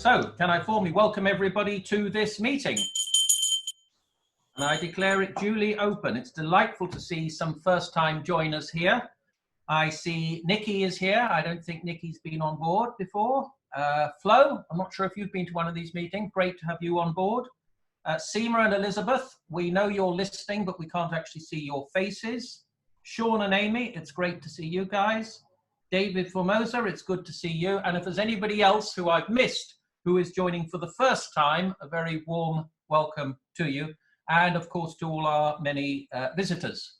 So, can I formally welcome everybody to this meeting? And I declare it duly open. It's delightful to see some first-time joiners here. I see Nikki is here. I don't think Nikki's been on board before. Flo, I'm not sure if you've been to one of these meetings. Great to have you on board. Seema and Elizabeth, we know you're listening, but we can't actually see your faces. Sean and Amy, it's great to see you guys. David Formosa, it's good to see you. And if there's anybody else who I've missed who is joining for the first time, a very warm welcome to you. And of course, to all our many visitors.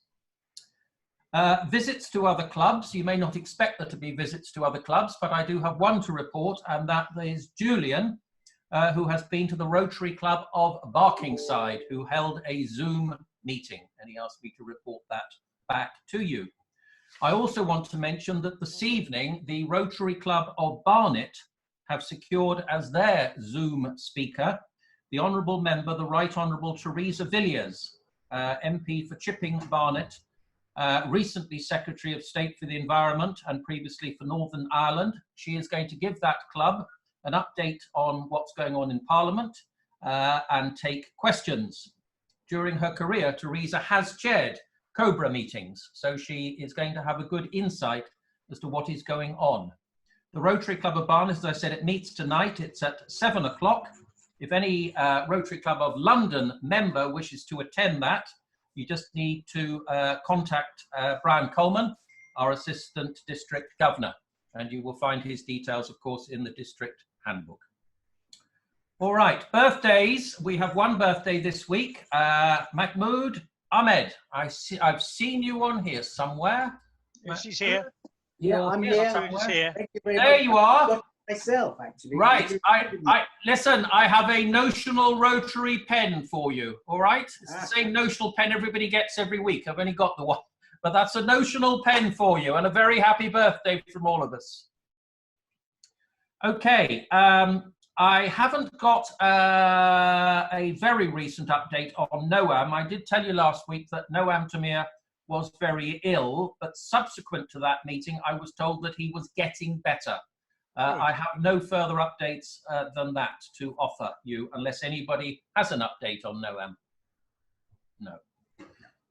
Visits to other clubs, you may not expect there to be visits to other clubs, but I do have one to report, and that is Julian, who has been to the Rotary Club of Barkingside, who held a Zoom meeting, and he asked me to report that back to you. I also want to mention that this evening, the Rotary Club of Barnet have secured as their Zoom speaker the Honourable Member, the Right Honourable Teresa Villiers, MP for Chipping Barnet, recently Secretary of State for the Environment and previously for Northern Ireland. She is going to give that club an update on what's going on in Parliament and take questions. During her career, Teresa has chaired COBRA meetings, so she is going to have a good insight as to what is going on. The Rotary Club of Barnet, as I said, it meets tonight. It's at 7 o'clock. If any Rotary Club of London member wishes to attend that, you just need to contact Brian Coleman, our Assistant District Governor, and you will find his details, of course, in the district handbook. All right, birthdays. We have one birthday this week. Mahmoud Ahmed, I've seen you on here somewhere. Yes, he's here. Yeah, I'm here. Thank you very there much. You are. Myself, actually. Right. Listen, I have a notional Rotary pen for you. All right. It's the same notional pen everybody gets every week. I've only got the one, but that's a notional pen for you, and a very happy birthday from all of us. Okay. I haven't got a very recent update on Noam. I did tell you last week that Noam Tamir was very ill, but subsequent to that meeting, I was told that he was getting better. I have no further updates than that to offer you, unless anybody has an update on Noam. No.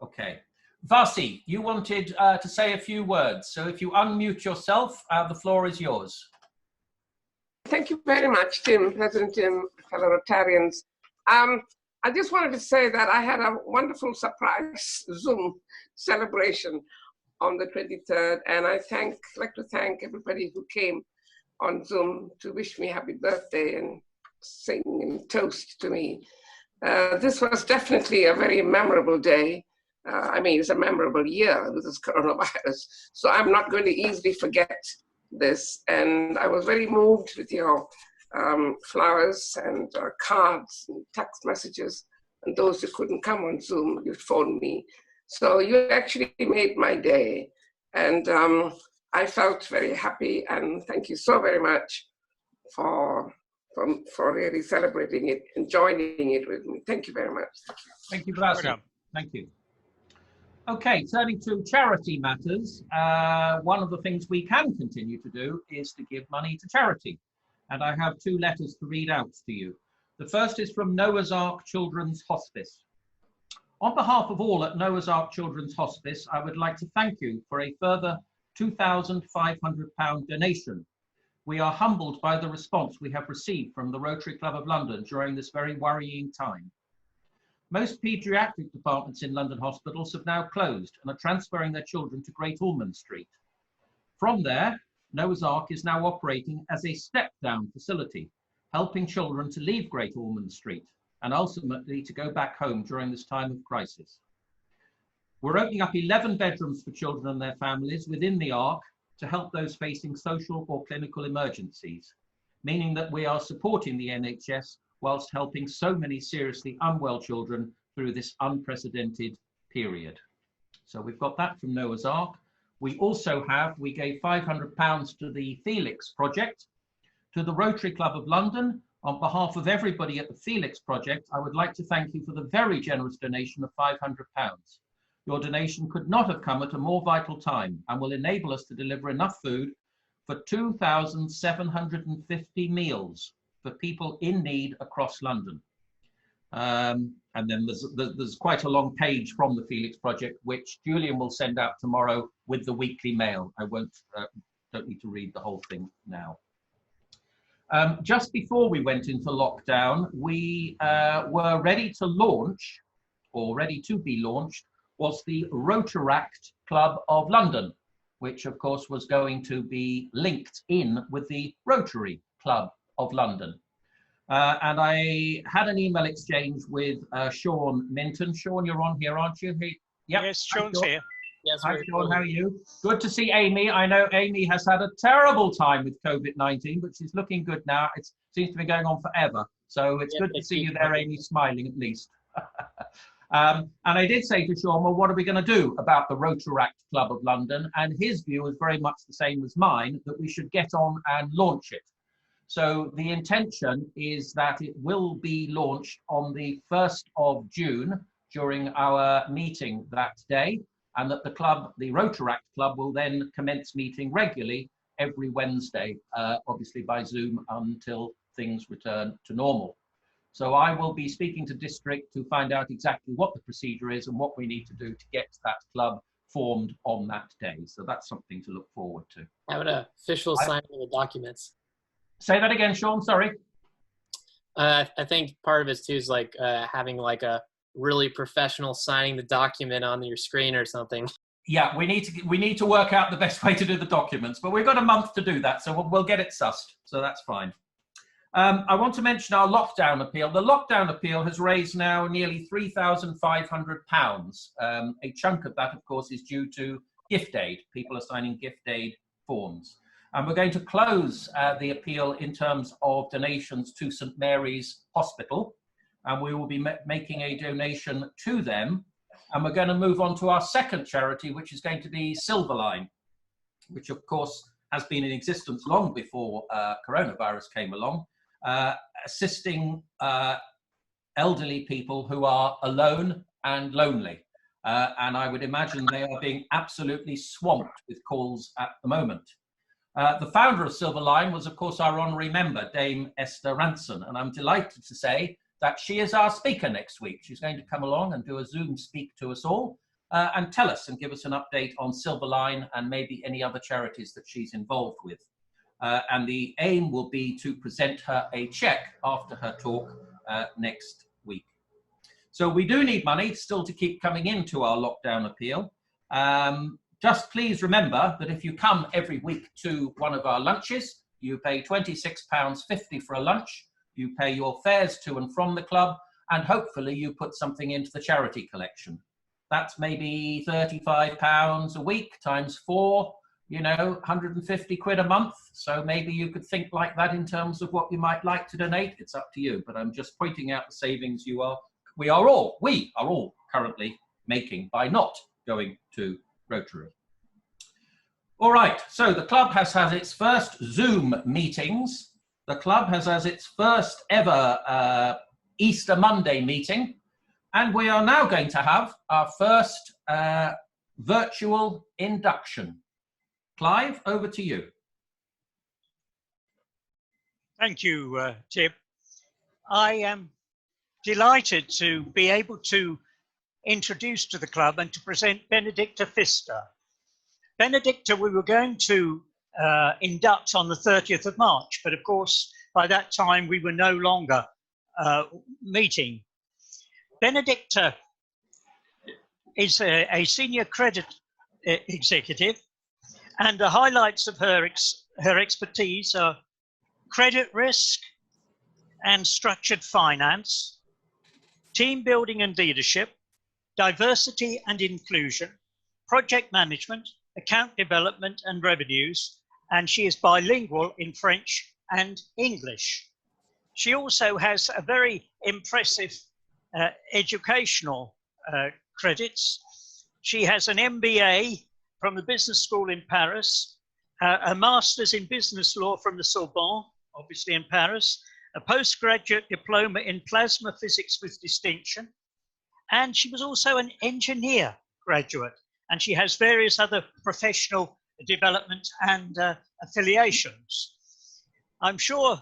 Okay. Vasi, you wanted to say a few words, so if you unmute yourself, the floor is yours. Thank you very much, Tim, President Tim, fellow Rotarians. I just wanted to say that I had a wonderful surprise Zoom celebration on the 23rd, and I'd like to thank everybody who came on Zoom to wish me happy birthday and sing and toast to me. This was definitely a very memorable day. I mean, it's a memorable year with this coronavirus, so I'm not going to easily forget this. And I was very moved with your flowers and cards and text messages, and those who couldn't come on Zoom, you phoned me. So you actually made my day. And I felt very happy, and thank you so very much for really celebrating it and joining it with me. Thank you very much. Thank you, Vasi. Thank you. Okay, turning to charity matters, one of the things we can continue to do is to give money to charity. And I have two letters to read out to you. The first is from Noah's Ark Children's Hospice. On behalf of all at Noah's Ark Children's Hospice, I would like to thank you for a further £2,500 donation. We are humbled by the response we have received from the Rotary Club of London during this very worrying time. Most paediatric departments in London hospitals have now closed and are transferring their children to Great Ormond Street. From there, Noah's Ark is now operating as a step-down facility, helping children to leave Great Ormond Street and ultimately to go back home during this time of crisis. We're opening up 11 bedrooms for children and their families within the Ark to help those facing social or clinical emergencies, meaning that we are supporting the NHS whilst helping so many seriously unwell children through this unprecedented period. So we've got that from Noah's Ark. We also we gave £500 to the Felix Project. To the Rotary Club of London, on behalf of everybody at the Felix Project, I would like to thank you for the very generous donation of £500. Your donation could not have come at a more vital time and will enable us to deliver enough food for 2,750 meals for people in need across London. And then there's quite a long page from the Felix Project, which Julian will send out tomorrow with the weekly mail. I don't need to read the whole thing now. Just before we went into lockdown, we were ready to launch, or ready to be launched, was the Rotaract Club of London, which of course was going to be linked in with the Rotary Club of London. And I had an email exchange with Sean Minton. Sean, you're on here, aren't you? Yep. Yes, Sean's here. Yes, hi, Sean, how are you? Good to see Amy. I know Amy has had a terrible time with COVID-19, but she's looking good now. It seems to be going on forever. So it's good to see you there, Amy, smiling at least. And I did say to Sean, well, what are we going to do about the Rotaract Club of London? And his view is very much the same as mine, that we should get on and launch it. So the intention is that it will be launched on the 1st of June during our meeting that day, and that the club, the Rotaract Club, will then commence meeting regularly every Wednesday, obviously by Zoom until things return to normal. So I will be speaking to District to find out exactly what the procedure is and what we need to do to get that club formed on that day. So that's something to look forward to. Have an official signing of the documents. Say that again, Sean, sorry. I think part of it too is like having like a really professional signing the document on your screen or something. Yeah, we need to work out the best way to do the documents, but we've got a month to do that, so we'll get it sussed, so that's fine. I want to mention our lockdown appeal. The lockdown appeal has raised now nearly £3,500. A chunk of that, of course, is due to gift aid. People are signing gift aid forms. And we're going to close the appeal in terms of donations to St Mary's Hospital. And we will be making a donation to them. And we're going to move on to our second charity, which is going to be Silverline, which of course has been in existence long before coronavirus came along, assisting elderly people who are alone and lonely. And I would imagine they are being absolutely swamped with calls at the moment. The founder of Silverline was, of course, our honorary member, Dame Esther Ranson, and I'm delighted to say that she is our speaker next week. She's going to come along and do a Zoom speak to us all and tell us and give us an update on Silverline and maybe any other charities that she's involved with. And the aim will be to present her a cheque after her talk next week. So we do need money still to keep coming into our lockdown appeal. Just please remember that if you come every week to one of our lunches, you pay £26.50 for a lunch, you pay your fares to and from the club, and hopefully you put something into the charity collection. That's maybe £35 a week times 4, you know, 150 quid a month. So maybe you could think like that in terms of what you might like to donate. It's up to you, but I'm just pointing out the savings we are all currently making by not going to Rotary. All right, so the club has had its first Zoom meetings. The club has had its first ever Easter Monday meeting. And we are now going to have our first virtual induction. Clive, over to you. Thank you, Tim. I am delighted to be able to introduce to the club and to present Benedicte Pfister. Benedicte, we were going to induct on the 30th of March, but of course, by that time, we were no longer meeting. Benedicte is a senior credit executive, and the highlights of her expertise are credit risk and structured finance, team building and leadership, diversity and inclusion, project management, account development and revenues, and she is bilingual in French and English. She also has a very impressive educational credits. She has an MBA from the business school in Paris, a master's in business law from the Sorbonne, obviously in Paris, a postgraduate diploma in plasma physics with distinction, and she was also an engineer graduate, and she has various other professional development and affiliations. I'm sure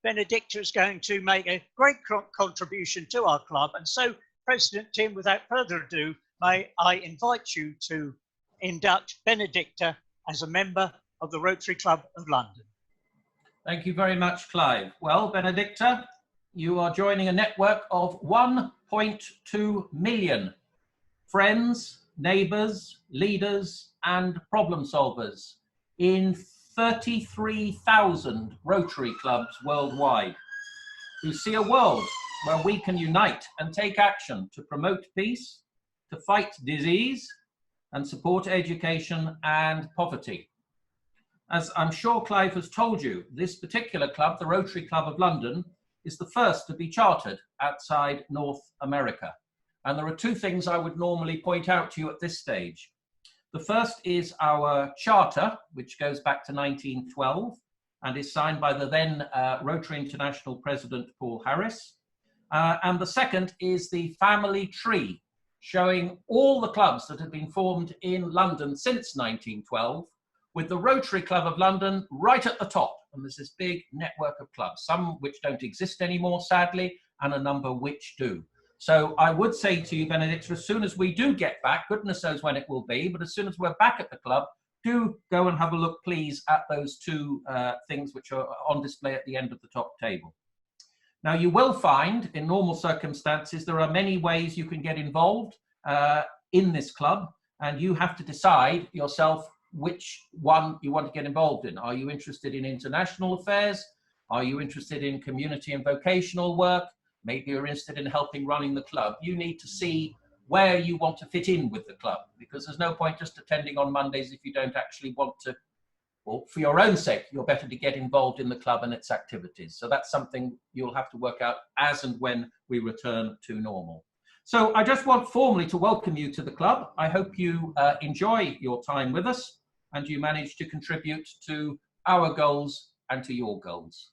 Benedicte is going to make a great contribution to our club. And so, President Tim, without further ado, may I invite you to induct Benedicte as a member of the Rotary Club of London. Thank you very much, Clive. Well, Benedicte, you are joining a network of 1.2 million friends, neighbours, leaders and problem solvers in 33,000 Rotary clubs worldwide, who see a world where we can unite and take action to promote peace, to fight disease and support education and poverty. As I'm sure Clive has told you, this particular club, the Rotary Club of London, is the first to be chartered outside North America. And there are two things I would normally point out to you at this stage. The first is our charter, which goes back to 1912 and is signed by the then Rotary International President, Paul Harris. And the second is the family tree, showing all the clubs that have been formed in London since 1912, with the Rotary Club of London right at the top. And there's this big network of clubs, some which don't exist anymore, sadly, and a number which do. So I would say to you, Benedicte, as soon as we do get back, goodness knows when it will be, but as soon as we're back at the club, do go and have a look, please, at those two things which are on display at the end of the top table. Now, you will find, in normal circumstances, there are many ways you can get involved in this club, and you have to decide yourself which one you want to get involved in. Are you interested in international affairs? Are you interested in community and vocational work? Maybe you're interested in helping running the club. You need to see where you want to fit in with the club, because there's no point just attending on Mondays if you don't actually want to. Well, for your own sake, you're better to get involved in the club and its activities. So that's something you'll have to work out as and when we return to normal. So I just want formally to welcome you to the club. I hope you enjoy your time with us and you manage to contribute to our goals and to your goals.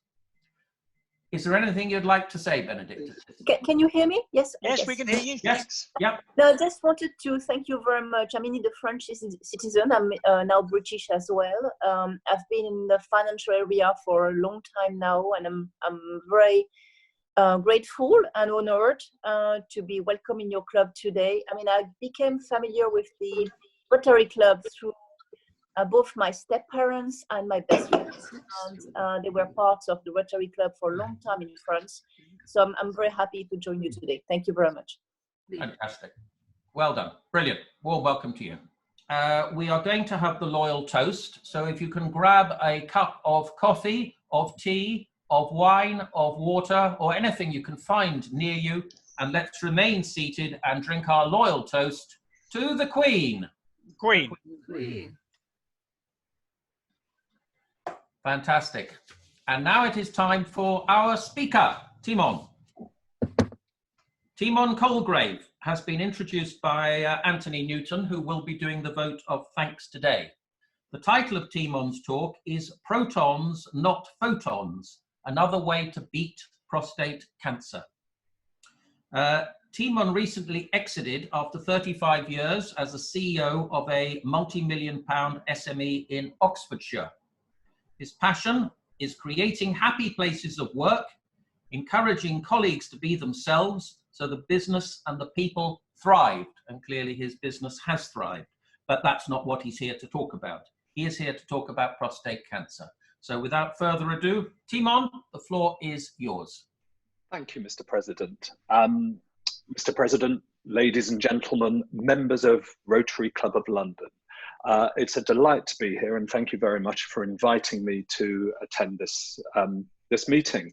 Is there anything you'd like to say, Benedicte? Can you hear me? Yes. Yes, we can hear you. Yes. Thanks. Yep. No, I just wanted to thank you very much. I'm indeed a French citizen. I'm now British as well. I've been in the financial area for a long time now, and I'm very grateful and honored to be welcome in your club today. I mean, I became familiar with the Rotary Club through both my step-parents and my best friends, and they were parts of the Rotary Club for a long time in France. So I'm very happy to join you today. Thank you very much. Fantastic. Well done. Brilliant. Warm welcome to you. We are going to have the loyal toast. So if you can grab a cup of coffee, of tea, of wine, of water, or anything you can find near you, and let's remain seated and drink our loyal toast to the Queen. Queen. Fantastic. And now it is time for our speaker, Timon. Timon Colegrove has been introduced by Anthony Newton, who will be doing the vote of thanks today. The title of Timon's talk is Protons, Not Photons, Another Way to Beat Prostate Cancer. Timon recently exited after 35 years as the CEO of a multi-million-pound SME in Oxfordshire. His passion is creating happy places of work, encouraging colleagues to be themselves so the business and the people thrived. And clearly his business has thrived, but that's not what he's here to talk about. He is here to talk about prostate cancer. So without further ado, Timon, the floor is yours. Thank you, Mr. President. Mr. President, ladies and gentlemen, members of Rotary Club of London. It's a delight to be here, and thank you very much for inviting me to attend this, this meeting.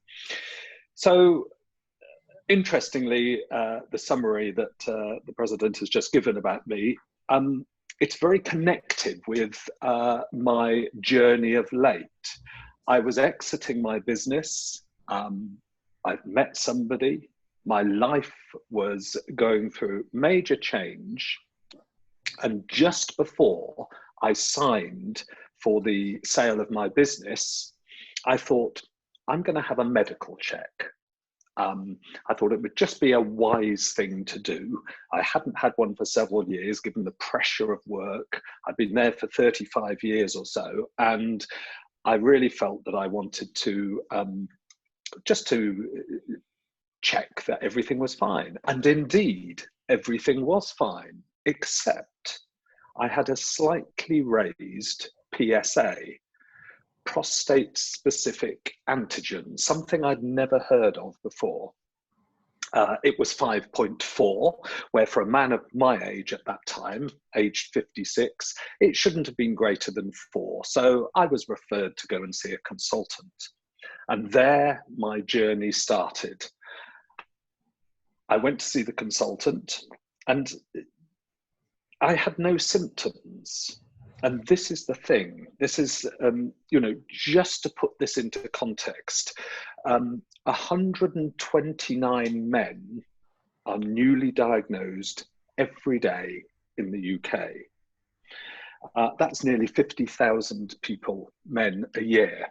So, interestingly, the summary that the President has just given about me, it's very connected with my journey of late. I was exiting my business, I've met somebody, my life was going through major change, and just before I signed for the sale of my business, I thought, I'm going to have a medical check. I thought it would just be a wise thing to do. I hadn't had one for several years, given the pressure of work. I'd been there for 35 years or so, and I really felt that I wanted to just to check that everything was fine. And indeed, everything was fine, except I had a slightly raised PSA, prostate-specific antigen, something I'd never heard of before. It was 5.4, where for a man of my age at that time, aged 56, it shouldn't have been greater than 4. So I was referred to go and see a consultant. And there my journey started. I went to see the consultant and I had no symptoms. And this is the thing. This is, just to put this into context, 129 men are newly diagnosed every day in the UK. That's nearly 50,000 people, men, a year.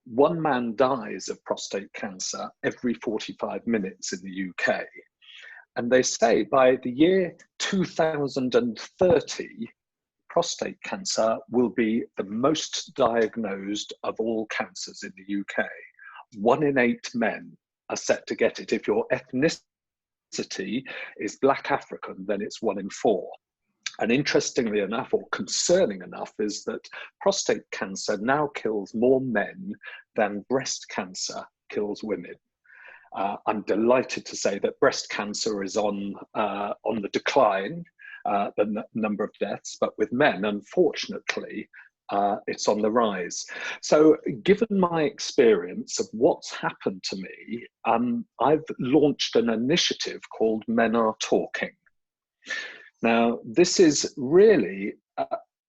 One man dies of prostate cancer every 45 minutes in the UK. And they say by the year 2030, prostate cancer will be the most diagnosed of all cancers in the UK. 1 in 8 men are set to get it. If your ethnicity is Black African, then it's 1 in 4. And interestingly enough, or concerning enough, is that prostate cancer now kills more men than breast cancer kills women. I'm delighted to say that breast cancer is on the decline, the number of deaths, but with men, unfortunately, it's on the rise. So given my experience of what's happened to me, I've launched an initiative called Men Are Talking. Now, this is really,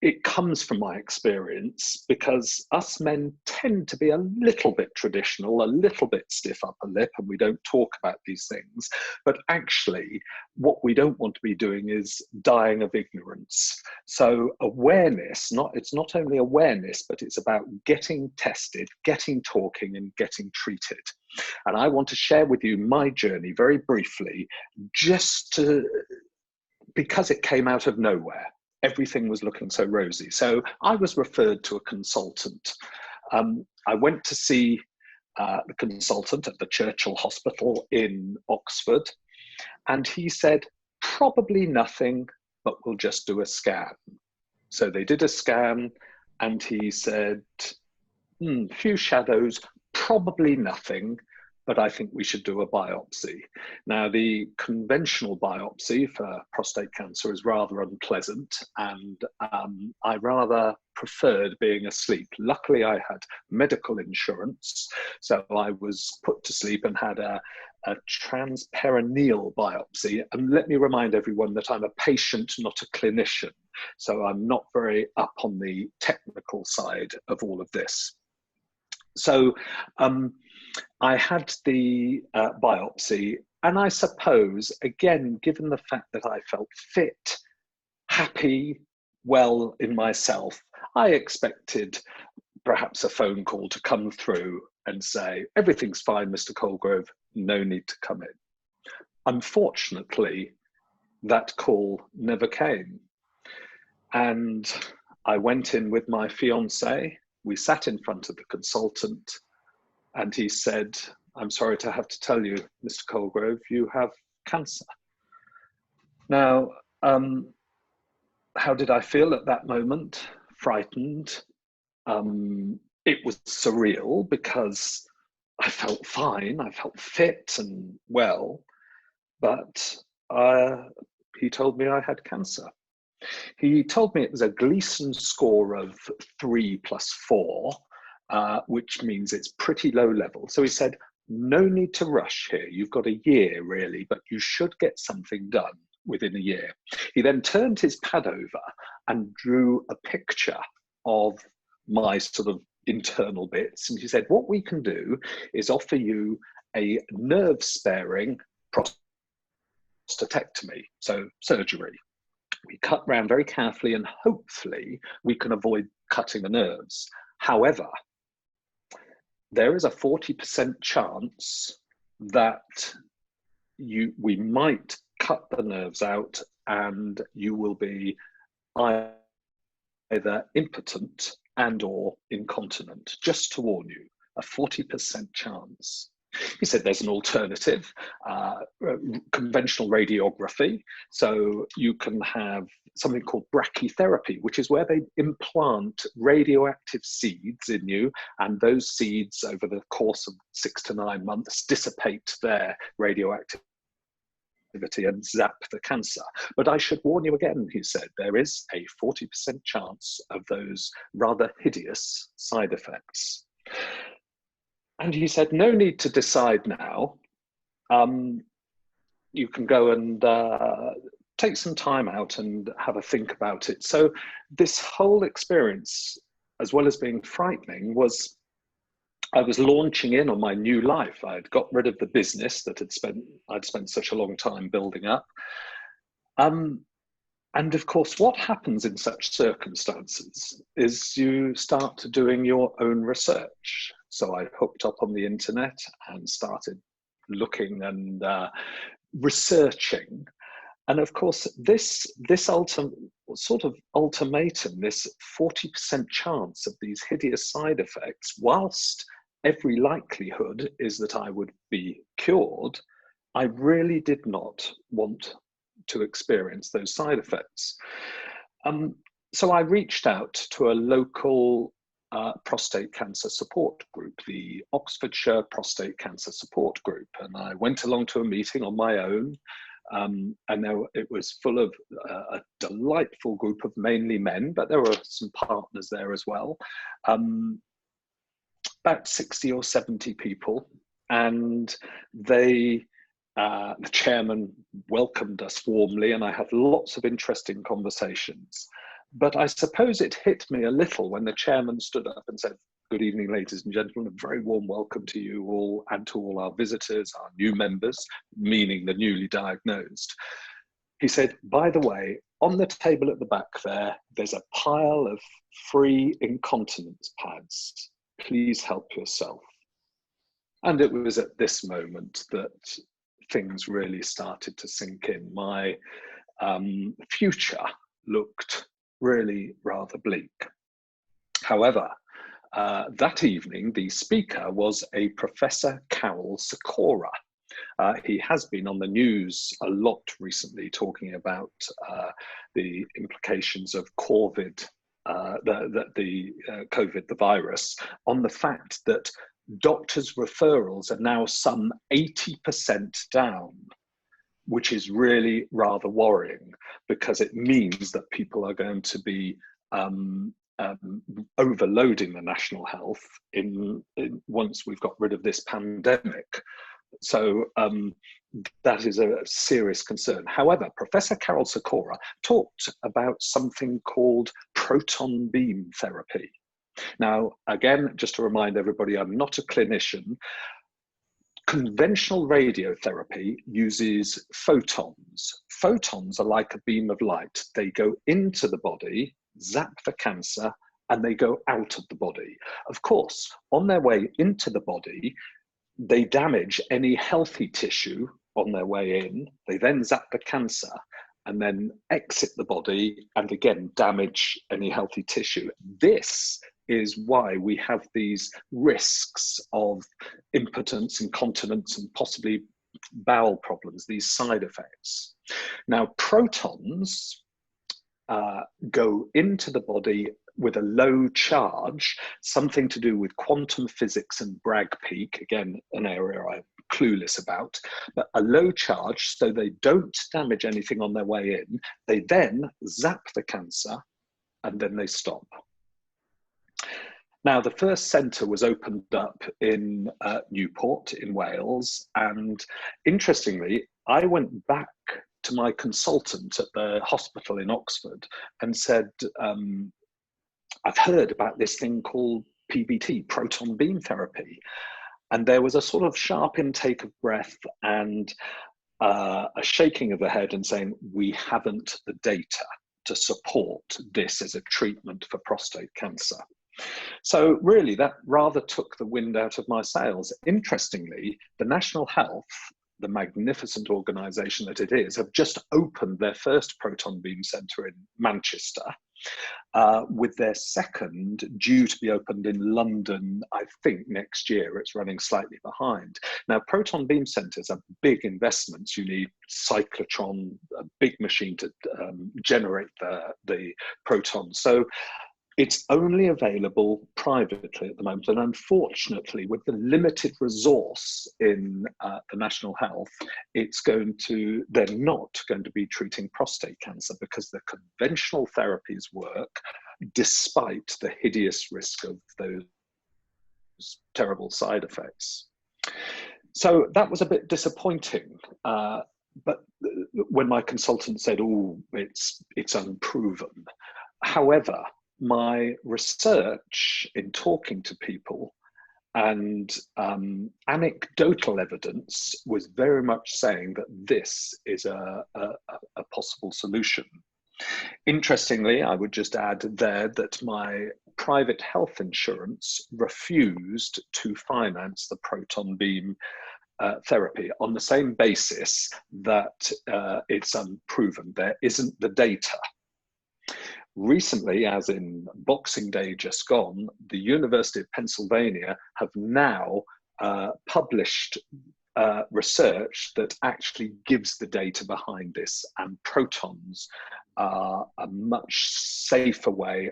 it comes from my experience because us men tend to be a little bit traditional, a little bit stiff upper lip, and we don't talk about these things. But actually, what we don't want to be doing is dying of ignorance. So awareness, it's not only awareness, but it's about getting tested, getting talking, and getting treated. And I want to share with you my journey very briefly, because it came out of nowhere. Everything was looking so rosy. So I was referred to a consultant. I went to see the consultant at the Churchill Hospital in Oxford, and he said, probably nothing, but we'll just do a scan. So they did a scan, and he said, few shadows, probably nothing, but I think we should do a biopsy. Now, the conventional biopsy for prostate cancer is rather unpleasant, and I rather preferred being asleep. Luckily, I had medical insurance, so I was put to sleep and had a transperineal biopsy. And let me remind everyone that I'm a patient, not a clinician, so I'm not very up on the technical side of all of this. So I had the biopsy, and I suppose, again, given the fact that I felt fit, happy, well in myself, I expected perhaps a phone call to come through and say, everything's fine, Mr. Colegrove, no need to come in. Unfortunately, that call never came. And I went in with my fiance. We sat in front of the consultant, and he said, I'm sorry to have to tell you, Mr. Colegrove, you have cancer. Now, how did I feel at that moment? Frightened. It was surreal because I felt fine, I felt fit and well, but he told me I had cancer. He told me it was a Gleason score of 3+4, which means it's pretty low level. So he said, no need to rush here. You've got a year really, but you should get something done within a year. He then turned his pad over and drew a picture of my sort of internal bits. And he said, what we can do is offer you a nerve sparing prostatectomy, so surgery. We cut round very carefully and hopefully we can avoid cutting the nerves. However, there is a 40% chance that we might cut the nerves out and you will be either impotent and or incontinent. Just to warn you, a 40% chance. He said there's an alternative, conventional radiography. So you can have something called brachytherapy, which is where they implant radioactive seeds in you, and those seeds over the course of 6 to 9 months dissipate their radioactivity and zap the cancer. But I should warn you again, he said, there is a 40% chance of those rather hideous side effects. And he said, no need to decide now. You can go and take some time out and have a think about it. So this whole experience, as well as being frightening, was I was launching in on my new life. I'd got rid of the business that I'd spent such a long time building up. And of course, what happens in such circumstances is you start doing your own research. So I hooked up on the internet and started looking and researching. And of course, this sort of ultimatum, this 40% chance of these hideous side effects, whilst every likelihood is that I would be cured, I really did not want to experience those side effects. So I reached out to a local prostate cancer support group, the Oxfordshire Prostate Cancer Support Group. And I went along to a meeting on my own. And it was full of a delightful group of mainly men, but there were some partners there as well. About 60 or 70 people. And the chairman welcomed us warmly, and I had lots of interesting conversations. But I suppose it hit me a little when the chairman stood up and said, "Good evening, ladies and gentlemen, a very warm welcome to you all and to all our visitors, our new members," meaning the newly diagnosed. He said, "By the way, on the table at the back there, there's a pile of free incontinence pads. Please help yourself." And it was at this moment that things really started to sink in. My future looked really rather bleak. However, that evening, the speaker was a Professor Carol Sikora. He has been on the news a lot recently talking about the implications of COVID, COVID, the virus, on the fact that doctors' referrals are now some 80% down, which is really rather worrying, because it means that people are going to be overloading the national health once we've got rid of this pandemic. So that is a serious concern. However, Professor Carol Sikora talked about something called proton beam therapy. Now, again, just to remind everybody, I'm not a clinician. Conventional radiotherapy uses photons. Photons are like a beam of light. They go into the body, zap the cancer, and they go out of the body. Of course, on their way into the body, they damage any healthy tissue on their way in. They then zap the cancer and then exit the body and again damage any healthy tissue. This is why we have these risks of impotence, incontinence, and possibly bowel problems, these side effects. Now, protons go into the body with a low charge, something to do with quantum physics and Bragg peak, again, an area I'm clueless about, but a low charge so they don't damage anything on their way in. They then zap the cancer and then they stop. Now, the first centre was opened up in Newport in Wales, and interestingly, I went back to my consultant at the hospital in Oxford and said, I've heard about this thing called PBT, proton beam therapy. And there was a sort of sharp intake of breath and a shaking of the head and saying, we haven't the data to support this as a treatment for prostate cancer. So really, that rather took the wind out of my sails. Interestingly, the National Health, the magnificent organisation that it is, have just opened their first proton beam centre in Manchester. with their second due to be opened in London, I think next year. It's running slightly behind. Now, proton beam centres are big investments. You need cyclotron, a big machine to generate the protons. So it's only available privately at the moment. And unfortunately, with the limited resource in the National Health, they're not going to be treating prostate cancer because the conventional therapies work despite the hideous risk of those terrible side effects. So that was a bit disappointing. But when my consultant said, oh, it's unproven. However, my research in talking to people and anecdotal evidence was very much saying that this is a possible solution. Interestingly, I would just add there that my private health insurance refused to finance the proton beam therapy on the same basis that it's unproven. There isn't the data. Recently, as in Boxing Day just gone, the University of Pennsylvania have now published research that actually gives the data behind this, and protons are a much safer way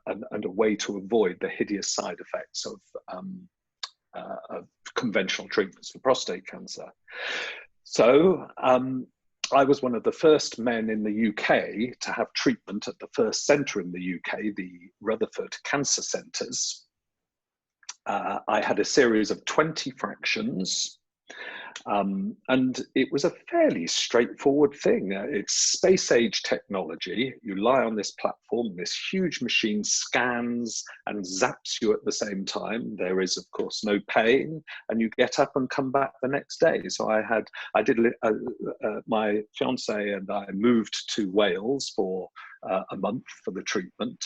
and a way to avoid the hideous side effects of conventional treatments for prostate cancer. So I was one of the first men in the UK to have treatment at the first centre in the UK, the Rutherford Cancer Centres. I had a series of 20 fractions, and it was a fairly straightforward thing. It's space-age technology. You lie on this platform, this huge machine scans and zaps you at the same time. There is, of course, no pain, and you get up and come back the next day. So my fiance and I moved to Wales for a month for the treatment.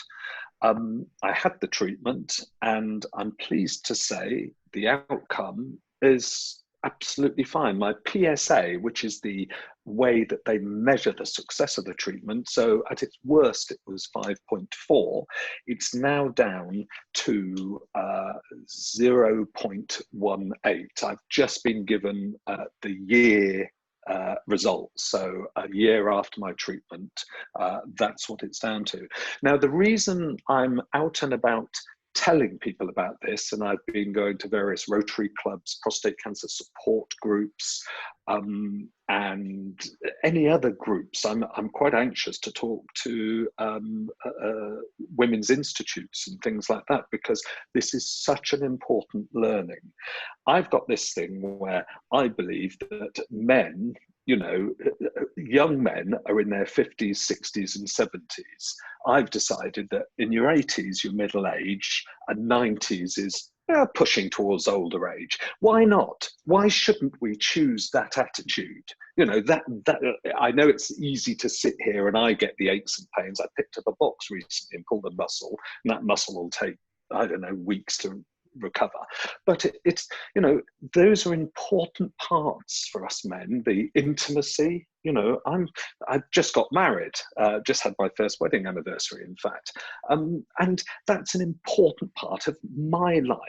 I had the treatment, and I'm pleased to say the outcome is absolutely fine. My PSA, which is the way that they measure the success of the treatment, so at its worst it was 5.4, it's now down to 0.18. I've just been given the year results, so a year after my treatment, that's what it's down to. Now, the reason I'm out and about telling people about this, and I've been going to various Rotary clubs, prostate cancer support groups, and any other groups. I'm quite anxious to talk to women's institutes and things like that, because this is such an important learning. I've got this thing where I believe that men, you know, young men are in their 50s, 60s and 70s. I've decided that in your 80s, you're middle age, and 90s is pushing towards older age. Why not? Why shouldn't we choose that attitude? You know, that I know it's easy to sit here and I get the aches and pains. I picked up a box recently and pulled a muscle, and that muscle will take, I don't know, weeks to recover. But it's, you know, those are important parts for us men, the intimacy. You know, I've just got married, just had my first wedding anniversary, in fact. And that's an important part of my life.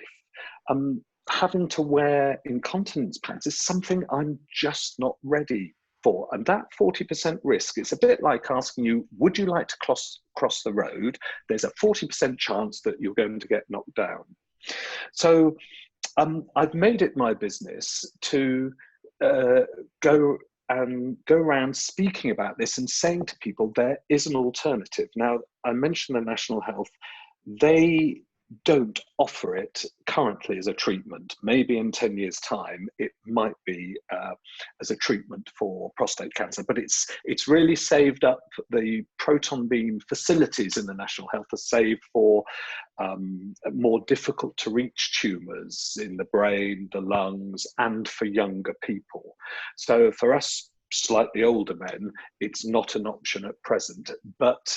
Having to wear incontinence pads is something I'm just not ready for. And that 40% risk, it's a bit like asking you, would you like to cross the road? There's a 40% chance that you're going to get knocked down. So I've made it my business to go around speaking about this and saying to people there is an alternative. Now, I mentioned the National Health. They don't offer it currently as a treatment. Maybe in 10 years' time, it might be as a treatment for prostate cancer, but it's really saved up. The proton beam facilities in the National Health are saved for more difficult to reach tumours in the brain, the lungs, and for younger people. So for us slightly older men, it's not an option at present, but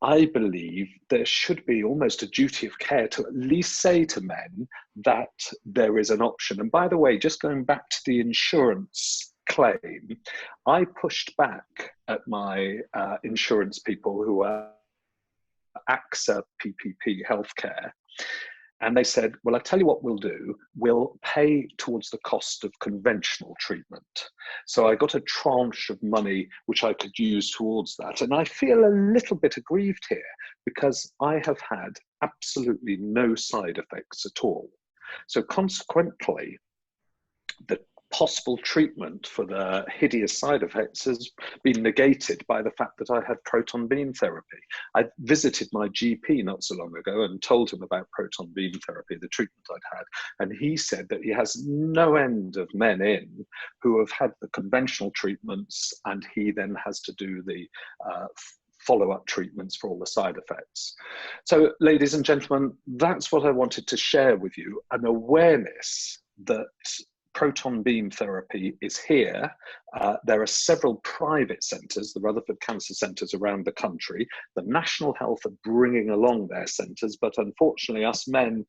I believe there should be almost a duty of care to at least say to men that there is an option. And by the way, just going back to the insurance claim, I pushed back at my insurance people who are AXA PPP healthcare. And they said, well, I tell you what we'll do, we'll pay towards the cost of conventional treatment. So I got a tranche of money which I could use towards that. And I feel a little bit aggrieved here because I have had absolutely no side effects at all. So consequently, the possible treatment for the hideous side effects has been negated by the fact that I had proton beam therapy. I visited my GP not so long ago and told him about proton beam therapy, the treatment I'd had, and he said that he has no end of men in who have had the conventional treatments, and he then has to do the follow-up treatments for all the side effects. So, ladies and gentlemen, that's what I wanted to share with you, an awareness that proton beam therapy is here. There are several private centres, the Rutherford Cancer Centres around the country. The National Health are bringing along their centres, but unfortunately us men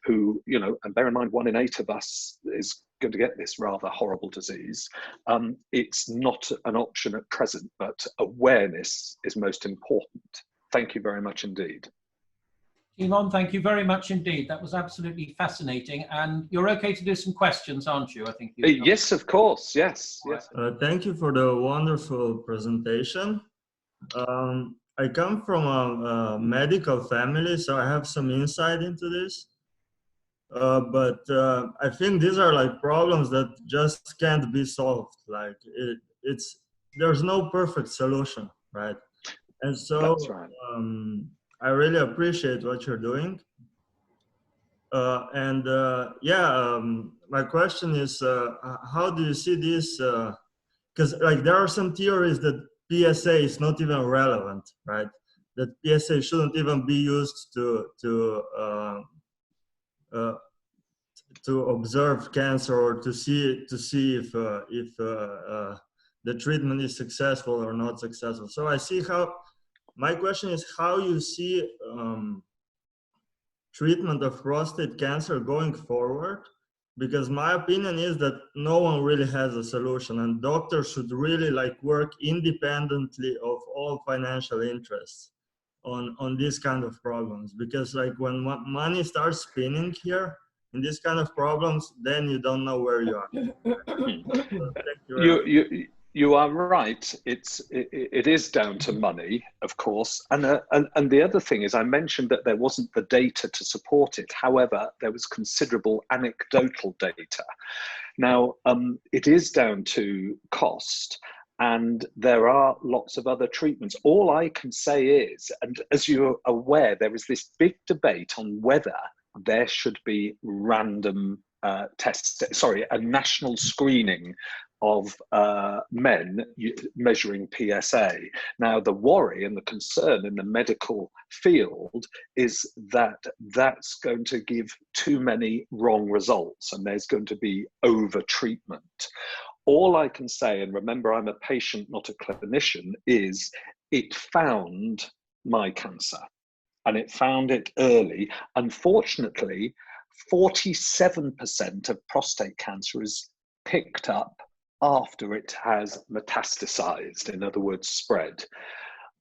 who, you know, and bear in mind 1 in 8 of us is going to get this rather horrible disease, it's not an option at present, but awareness is most important. Thank you very much indeed. Timon, thank you very much indeed. That was absolutely fascinating. And you're okay to do some questions, aren't you? I think you. Yes, of course. Yes. Yes. Thank you for the wonderful presentation. I come from a medical family, so I have some insight into this. But I think these are like problems that just can't be solved. Like there's no perfect solution, right? And so That's right. I really appreciate what you're doing. My question is, how do you see this? Because like there are some theories that PSA is not even relevant, right? That PSA shouldn't even be used to observe cancer or to see if the treatment is successful or not successful. So I see how. My question is how you see treatment of prostate cancer going forward, because my opinion is that no one really has a solution, and doctors should really like work independently of all financial interests on these kind of problems, because like when money starts spinning here in this kind of problems, then you don't know where you are. You are right. It is down to money, of course. And the other thing is, I mentioned that there wasn't the data to support it. However, there was considerable anecdotal data. Now, it is down to cost, and there are lots of other treatments. All I can say is, and as you're aware, there is this big debate on whether there should be random a national screening of men measuring PSA. Now, the worry and the concern in the medical field is that that's going to give too many wrong results and there's going to be over-treatment. All I can say, and remember I'm a patient, not a clinician, is it found my cancer and it found it early. Unfortunately, 47% of prostate cancer is picked up after it has metastasized, in other words, spread.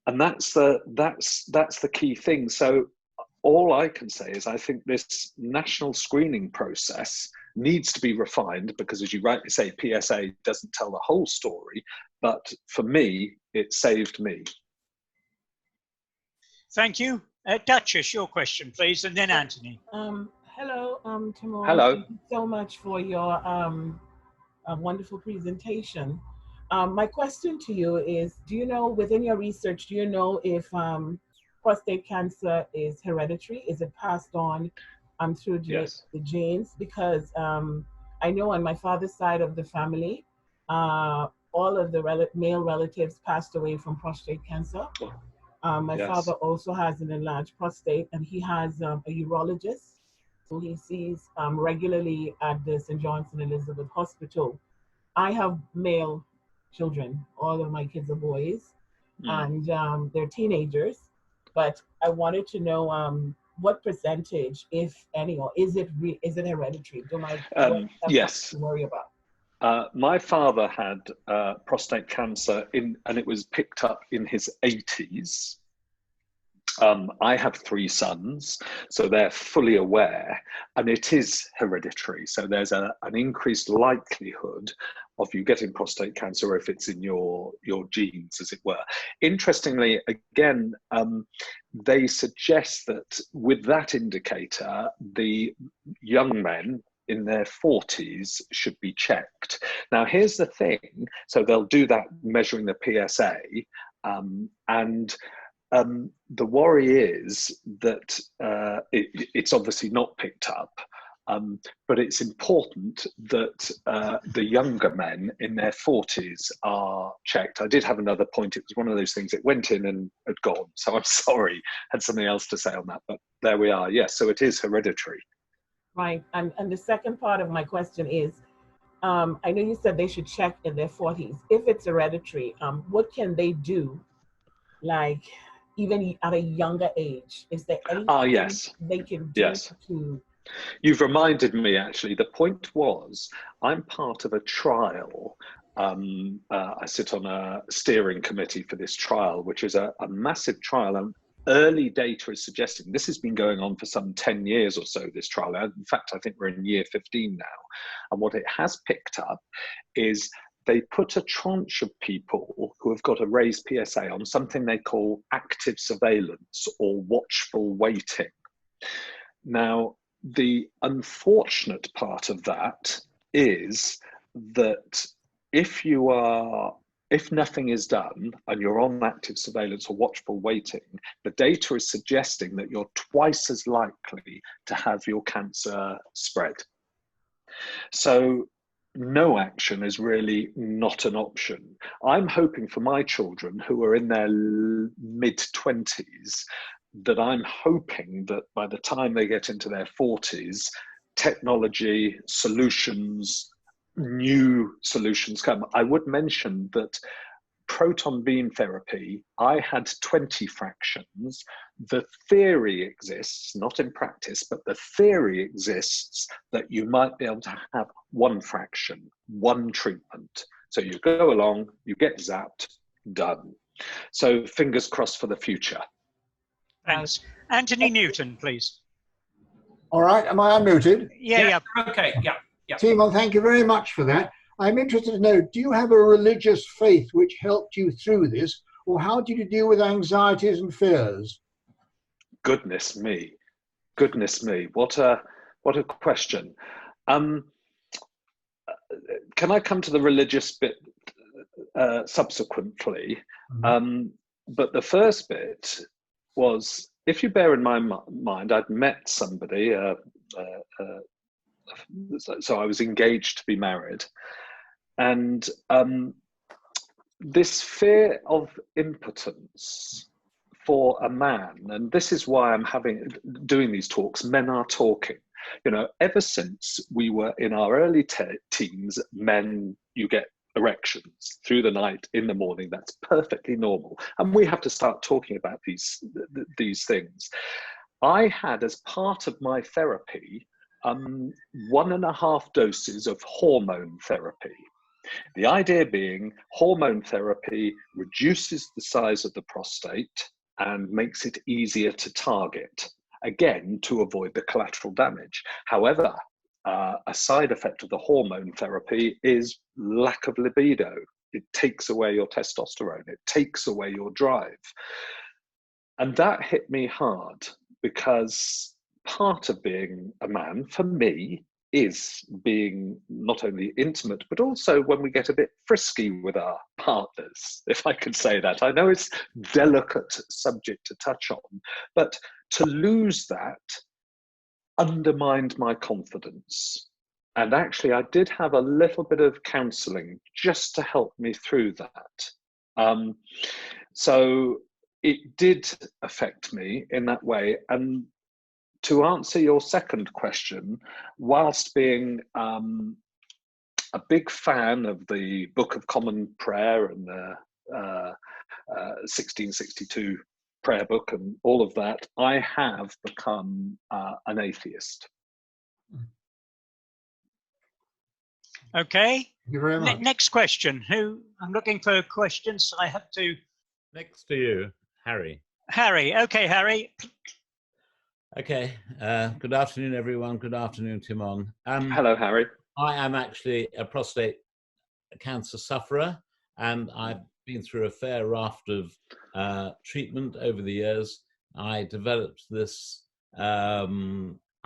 And that's the key thing. So all I can say is I think this national screening process needs to be refined, because as you rightly say, PSA doesn't tell the whole story, but for me, it saved me. Thank you. Duchess, your question, please, and then Anthony. Hello, Timon. Hello. Thank you so much for your wonderful presentation. My question to you is, do you know, within your research, do you know if prostate cancer is hereditary? Is it passed on through the genes? Because I know on my father's side of the family, all of the male relatives passed away from prostate cancer. My father also has an enlarged prostate, and he has a urologist who he sees regularly at the St. John's and Elizabeth Hospital. I have male children. All of my kids are boys, and they're teenagers. But I wanted to know what percentage, if any, or is it hereditary? Yes. To worry about. My father had prostate cancer and it was picked up in his 80s. I have 3 sons, so they're fully aware, and it is hereditary. So there's an increased likelihood of you getting prostate cancer if it's in your genes, as it were. Interestingly, again, they suggest that with that indicator, the young men in their 40s should be checked. Now, here's the thing. So they'll do that measuring the PSA, and the worry is that it's obviously not picked up, but it's important that the younger men in their 40s are checked. I did have another point. It was one of those things, it went in and had gone. So I'm sorry, had something else to say on that, but there we are. Yes, so it is hereditary. Right, and the second part of my question is, I know you said they should check in their 40s. If it's hereditary, what can they do, like, even at a younger age? Is there anything yes. they can do Yes. to... You've reminded me, actually. The point was, I'm part of a trial. I sit on a steering committee for this trial, which is a massive trial. And early data is suggesting, this has been going on for some 10 years or so, this trial. In fact, I think we're in year 15 now. And what it has picked up is they put a tranche of people who have got a raised PSA on something they call active surveillance or watchful waiting. Now, the unfortunate part of that is that if nothing is done and you're on active surveillance or watchful waiting, the data is suggesting that you're twice as likely to have your cancer spread. So no action is really not an option. I'm hoping for my children who are in their mid-20s, that I'm hoping that by the time they get into their 40s, technology, solutions, new solutions come. I would mention that proton beam therapy, I had 20 fractions. The theory exists, not in practice, but the theory exists that you might be able to have 1 fraction, 1 treatment. So you go along, you get zapped, done. So fingers crossed for the future. Thanks. Anthony Newton, please. All right, am I unmuted? Yeah. Okay, yeah. Timon, thank you very much for that. I'm interested to know, do you have a religious faith which helped you through this, or how did you deal with anxieties and fears? Goodness me, what a question. Can I come to the religious bit subsequently? But the first bit was, if you bear in my mind, I'd met somebody, so I was engaged to be married, and this fear of impotence for a man, and this is why I'm doing these talks, men are talking. You know, ever since we were in our early teens, men, you get erections through the night, in the morning. That's perfectly normal, and we have to start talking about these things. I had, as part of my therapy, 1.5 doses of hormone therapy. The idea being, hormone therapy reduces the size of the prostate and makes it easier to target, again, to avoid the collateral damage. However, a side effect of the hormone therapy is lack of libido. It takes away your testosterone. It takes away your drive. And that hit me hard, because part of being a man, for me, is being not only intimate, but also when we get a bit frisky with our partners, if I could say that. I know it's a delicate subject to touch on, but to lose that undermined my confidence. And actually, I did have a little bit of counselling just to help me through that. So it did affect me in that way. And to answer your second question, whilst being a big fan of the Book of Common Prayer and the 1662 prayer book and all of that, I have become an atheist. Okay. Thank you very much. Next question. I'm looking for questions. I have to. Next to you, Harry. Harry. Okay, Harry. Okay. Good afternoon, everyone. Good afternoon, Timon. Hello, Harry. I am actually a prostate cancer sufferer, and I've been through a fair raft of treatment over the years. I developed this, I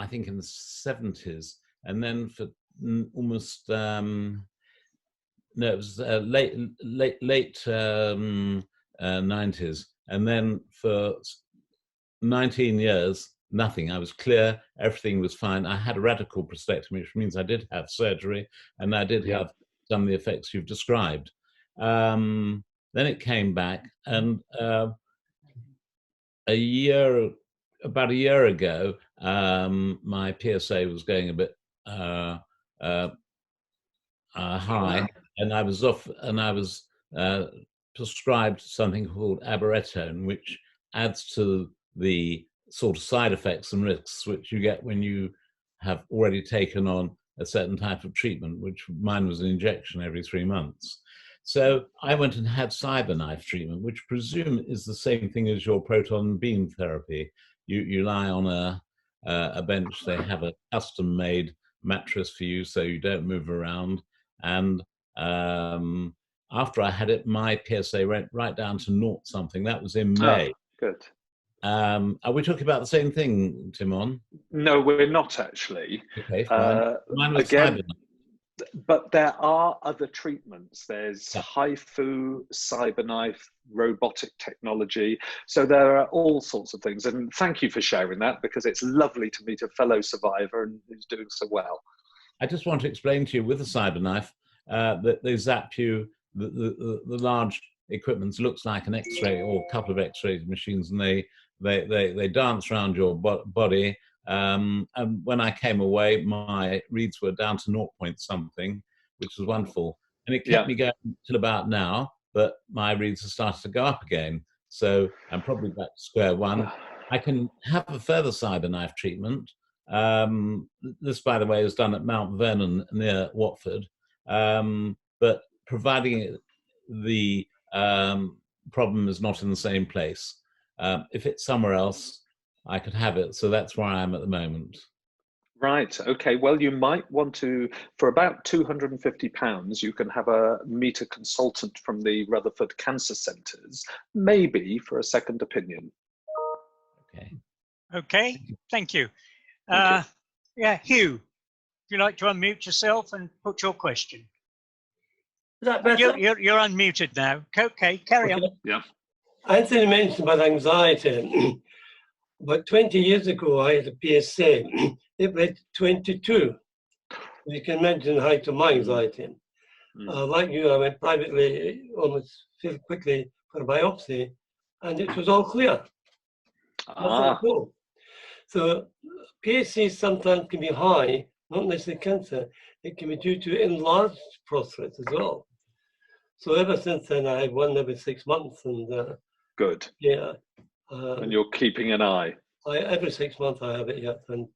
think, in the 70s, and then for almost no, it was late 90s, and then for 19 years, nothing. I was clear, everything was fine. I had a radical prostatectomy, which means I did have surgery, and I did have some of the effects you've described. Then it came back, and about a year ago, my PSA was going a bit high, and I was off, and I was prescribed something called abiraterone, which adds to the sort of side effects and risks which you get when you have already taken on a certain type of treatment, which mine was an injection every 3 months. So I went and had CyberKnife treatment, which I presume is the same thing as your proton beam therapy. You lie on a bench. They have a custom-made mattress for you, so you don't move around. And after I had it, my PSA went right down to 0 something. That was in May. Good. Are we talking about the same thing, Timon? No, we're not actually. Okay, fine. Mine was again, CyberKnife. but there are other treatments. There's HIFU, CyberKnife, robotic technology. So there are all sorts of things. And thank you for sharing that, because it's lovely to meet a fellow survivor and who's doing so well. I just want to explain to you with the CyberKnife that they zap you, the large equipment looks like an X-ray or a couple of X-ray machines, and they dance around your body. And when I came away, my reads were down to 0 point something, which was wonderful. And it kept me going till about now, but my reads have started to go up again. So I'm probably back to square one. I can have a further CyberKnife treatment. This, by the way, is done at Mount Vernon near Watford. But providing the problem is not in the same place. If it's somewhere else, I could have it. So that's where I am at the moment. Right. Okay. Well, you might want to, for about £250, you can meet a consultant from the Rutherford Cancer Centres, maybe for a second opinion. Okay. Okay. Thank you. Yeah, Hugh, would you like to unmute yourself and put your question? Is that better? You're unmuted now. Okay, carry on. Yeah. Anthony mentioned about anxiety. But 20 years ago, I had a PSA. It went 22. You can imagine the height of my anxiety. Like you, I went privately almost fairly quickly for a biopsy, and it was all clear. Nothing at all. So PSA sometimes can be high, not necessarily cancer. It can be due to enlarged prostate as well. So ever since then, I had one every 6 months, and good. Yeah. And you're keeping an eye. Every 6 months I have it, yeah. And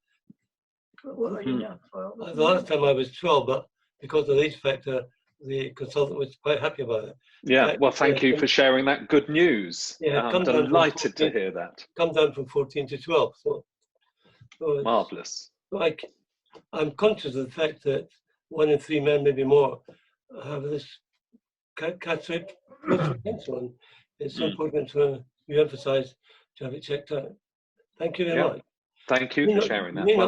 what are you now? 12? The last time I was 12, but because of the age factor, the consultant was quite happy about it. Yeah, well, thank you for sharing that good news. Yeah, I'm delighted to hear that. Come down from 14 to 12. So marvellous. Like, I'm conscious of the fact that 1 in 3 men, maybe more, have this cancer. And it's so important to emphasize to have it checked out. Thank you very much. Thank you for sharing that. You may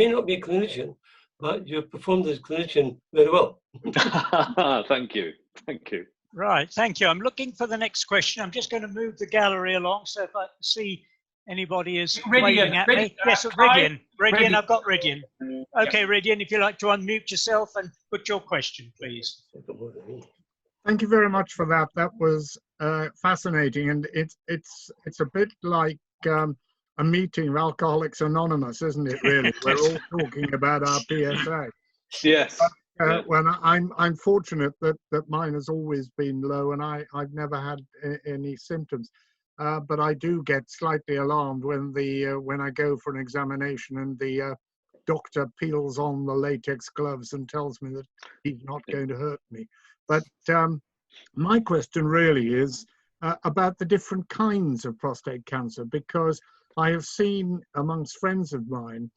not be a clinician, but you've performed as a clinician very well. Thank you. Thank you. Right, thank you. I'm looking for the next question. I'm just going to move the gallery along, so if I see anybody is waving at me. Yes, Ridian. Ridian, I've got Ridian. Okay, Ridian, if you'd like to unmute yourself and put your question, please. Thank you very much for that. That was fascinating, and it's a bit like a meeting of Alcoholics Anonymous, isn't it? Really, we're all talking about our PSA. Yes. But, when I'm fortunate that mine has always been low, and I've never had any symptoms. But I do get slightly alarmed when I go for an examination and the doctor peels on the latex gloves and tells me that he's not going to hurt me. But my question really is, about the different kinds of prostate cancer, because I have seen amongst friends of mine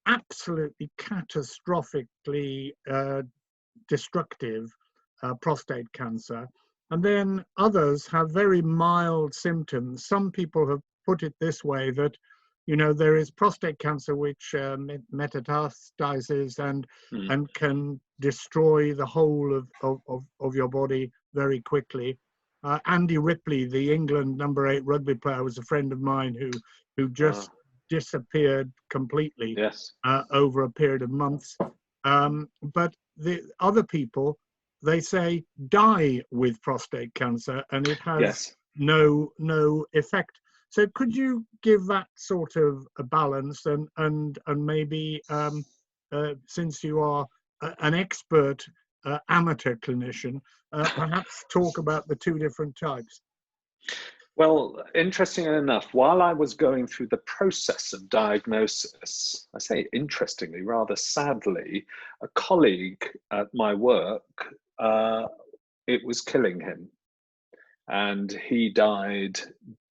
absolutely catastrophically destructive prostate cancer. And then others have very mild symptoms. Some people have put it this way, that, you know, there is prostate cancer which metastasizes and can destroy the whole of your body very quickly. Andy Ripley, the England #8 rugby player, was a friend of mine who just disappeared completely over a period of months. But the other people, they say, die with prostate cancer, and it has no effect. So could you give that sort of a balance, and maybe since you are an expert amateur clinician, perhaps talk about the two different types? Well, interestingly enough, while I was going through the process of diagnosis, I say interestingly, rather sadly, a colleague at my work, it was killing him. And he died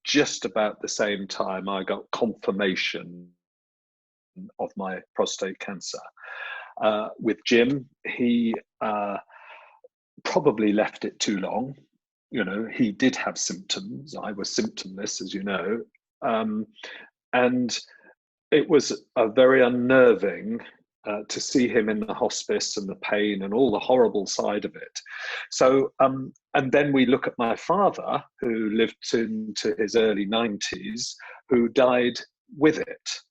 just about the same time I got confirmation of my prostate cancer. With Jim, he probably left it too long. You know, he did have symptoms. I was symptomless, as you know. And it was very unnerving to see him in the hospice and the pain and all the horrible side of it. So, and then we look at my father, who lived into his early 90s, who died with it.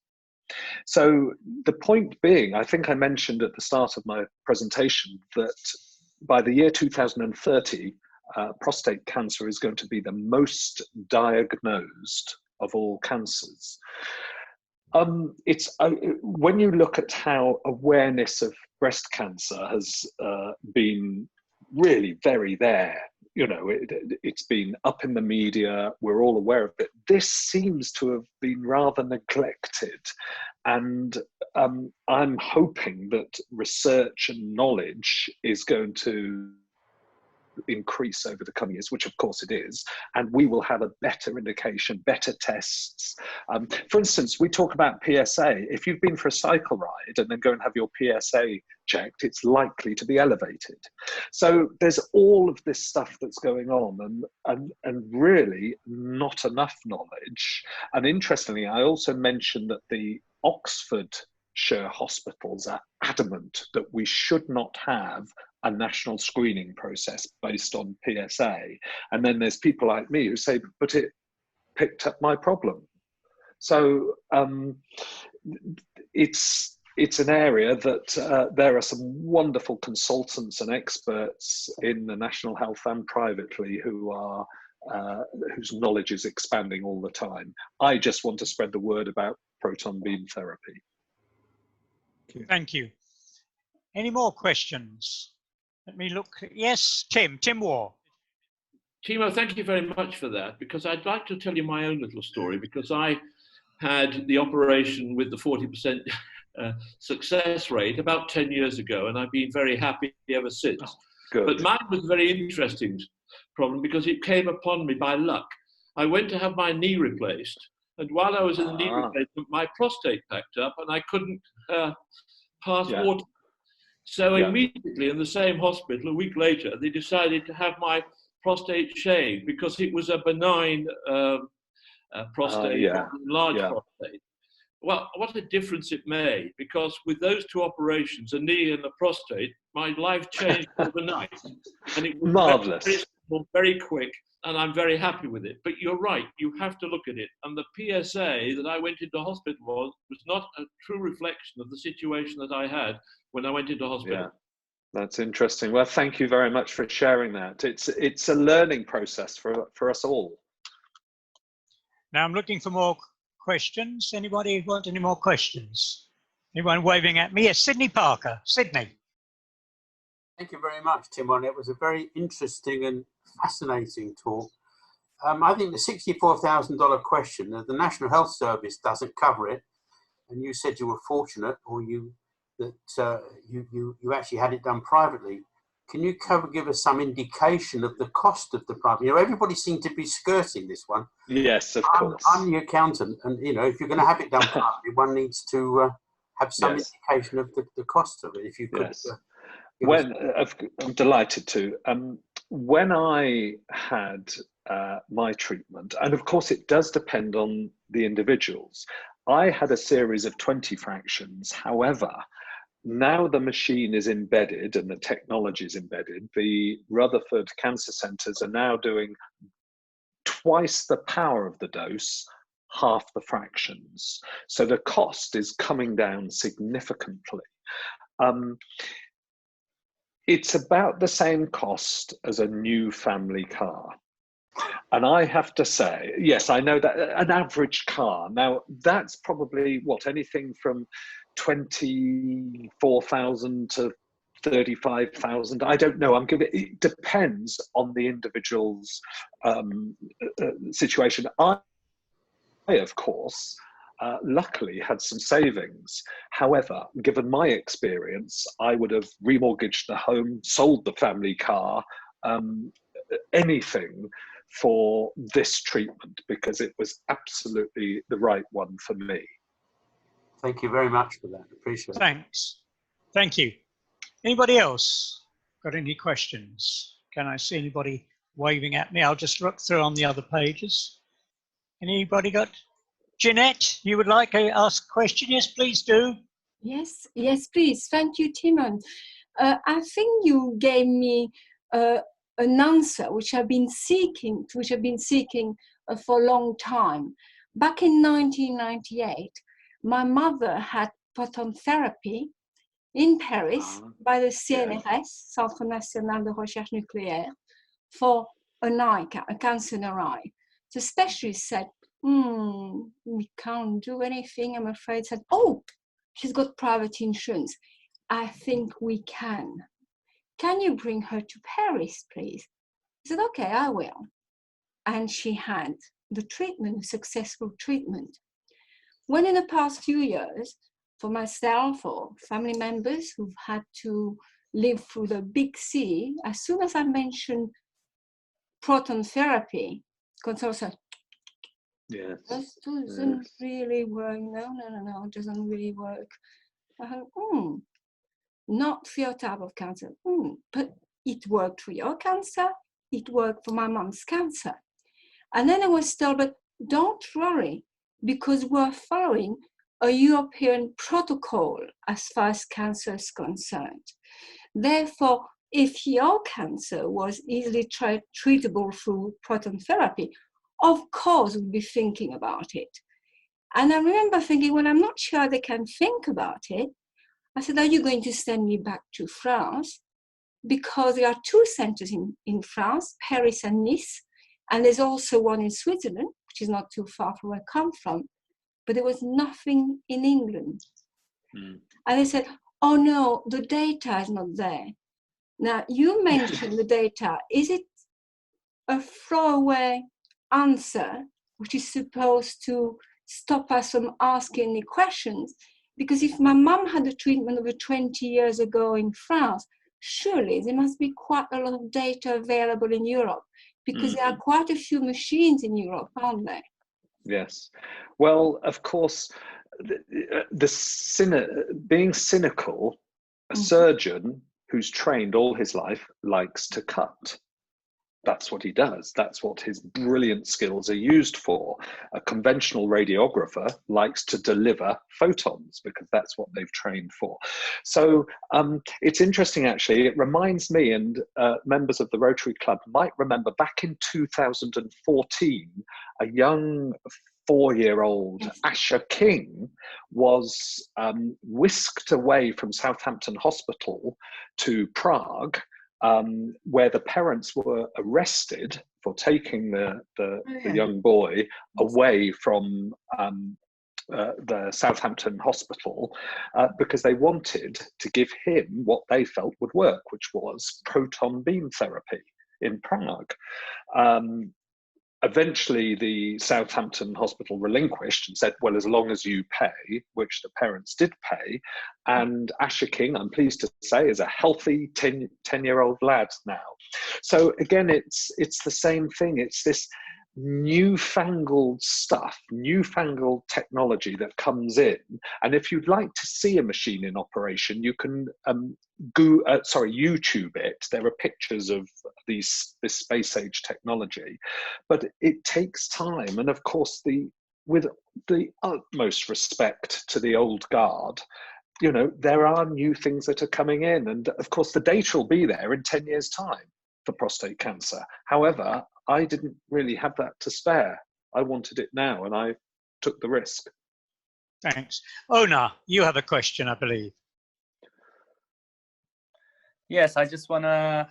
So the point being, I think I mentioned at the start of my presentation that by the year 2030, prostate cancer is going to be the most diagnosed of all cancers. It's when you look at how awareness of breast cancer has been really very there, you know, it's been up in the media, we're all aware of it. This seems to have been rather neglected. And I'm hoping that research and knowledge is going to increase over the coming years, which of course it is, and we will have a better indication, better tests. For instance, we talk about PSA. If you've been for a cycle ride and then go and have your PSA checked, it's likely to be elevated. So there's all of this stuff that's going on, and really not enough knowledge. And interestingly, I also mentioned that the Oxfordshire hospitals are adamant that we should not have a national screening process based on PSA. And then there's people like me who say, but it picked up my problem. So it's an area that there are some wonderful consultants and experts in the National Health and privately who are whose knowledge is expanding all the time. I just want to spread the word about proton beam therapy. Thank you. Any more questions? Let me look. Yes, Tim Ward. Timo, thank you very much for that, because I'd like to tell you my own little story, because I had the operation with the 40% success rate about 10 years ago, and I've been very happy ever since. Good. But mine was a very interesting problem because it came upon me by luck. I went to have my knee replaced, and while I was in the knee replacement, my prostate packed up and I couldn't pass water. So immediately in the same hospital, a week later, they decided to have my prostate shaved because it was a benign prostate, large prostate. Well, what a difference it made, because with those two operations, a knee and a prostate, my life changed overnight. And it was marvelous. Very simple, very quick, and I'm very happy with it. But you're right, you have to look at it. And the PSA that I went into hospital was not a true reflection of the situation that I had when I went into hospital. Yeah, that's interesting. Well, thank you very much for sharing that. It's a learning process for us all. Now I'm looking for more questions. Anybody want any more questions? Anyone waving at me? Yes, Sydney Parker. Sydney. Thank you very much, Timon. It was a very interesting and fascinating talk. I think the $64,000 question, the National Health Service doesn't cover it, and you said you were fortunate, or you actually had it done privately. can you give us some indication of the cost of the private? Everybody seemed to be skirting this one. Yes, of course. I'm the accountant, and if you're going to have it done privately, one needs to have some indication of the cost of it. If you could. Yes. I'm delighted to. When I had my treatment, and of course it does depend on the individuals, I had a series of 20 fractions. However, now the machine is embedded and the technology is embedded, the Rutherford Cancer Centres are now doing twice the power of the dose, half the fractions. So the cost is coming down significantly. It's about the same cost as a new family car. And I have to say, yes, I know that an average car, now that's probably anything from 24,000 to 35,000. I don't know. It depends on the individual's situation. I, of course, luckily had some savings. However, given my experience, I would have remortgaged the home, sold the family car, anything for this treatment, because it was absolutely the right one for me. Thank you very much for that. Appreciate it. Thanks. Thank you. Anybody else got any questions? Can I see anybody waving at me? I'll just look through on the other pages. Anybody got? Jeanette, you would like to ask a question? Yes, please do. Yes, please. Thank you, Timon. I think you gave me an answer which I've been seeking for a long time. Back in 1998, my mother had proton therapy in Paris by the CNRS, Centre National de Recherche Nucléaire, for an eye, a cancer in her eye. The specialist said, we can't do anything, I'm afraid. Said, oh, she's got private insurance. I think we can. Can you bring her to Paris, please? I said, okay, I will. And she had the treatment, a successful treatment. When in the past few years, for myself or family members who've had to live through the big C, as soon as I mentioned proton therapy, consult said, that doesn't really work. No, it doesn't really work. I thought, not for your type of cancer. But it worked for your cancer. It worked for my mom's cancer. And then I was told, but don't worry, because we're following a European protocol as far as cancer is concerned. Therefore, if your cancer was easily treatable through proton therapy, of course we'd be thinking about it. And I remember thinking, well, I'm not sure they can think about it. I said, are you going to send me back to France? Because there are two centers in France, Paris and Nice, and there's also one in Switzerland, which is not too far from where I come from, but there was nothing in England. And they said, oh no, the data is not there. Now, you mentioned the data. Is it a throwaway answer, which is supposed to stop us from asking any questions? Because if my mum had a treatment over 20 years ago in France, surely there must be quite a lot of data available in Europe, because there are quite a few machines in Europe, aren't there? Yes. Well, of course, being cynical, a surgeon who's trained all his life likes to cut. That's what he does. That's what his brilliant skills are used for. A conventional radiographer likes to deliver photons because that's what they've trained for. So it's interesting, actually. It reminds me, and members of the Rotary Club might remember, back in 2014, a young 4-year-old Asher King was whisked away from Southampton Hospital to Prague, where the parents were arrested for taking the young boy away from the Southampton hospital because they wanted to give him what they felt would work, which was proton beam therapy in Prague. eventually the Southampton hospital relinquished and said, well, as long as you pay, which the parents did pay. And Asher King, I'm pleased to say, is a healthy 10-year-old lad now. So again, it's the same thing. It's this newfangled stuff, newfangled technology that comes in. And if you'd like to see a machine in operation, you can YouTube it. There are pictures of this space age technology, but it takes time. And of course, with the utmost respect to the old guard, you know, there are new things that are coming in. And of course, the data will be there in 10 years' time for prostate cancer. However, I didn't really have that to spare. I wanted it now, and I took the risk. Thanks. Ona, you have a question, I believe. Yes, I just want to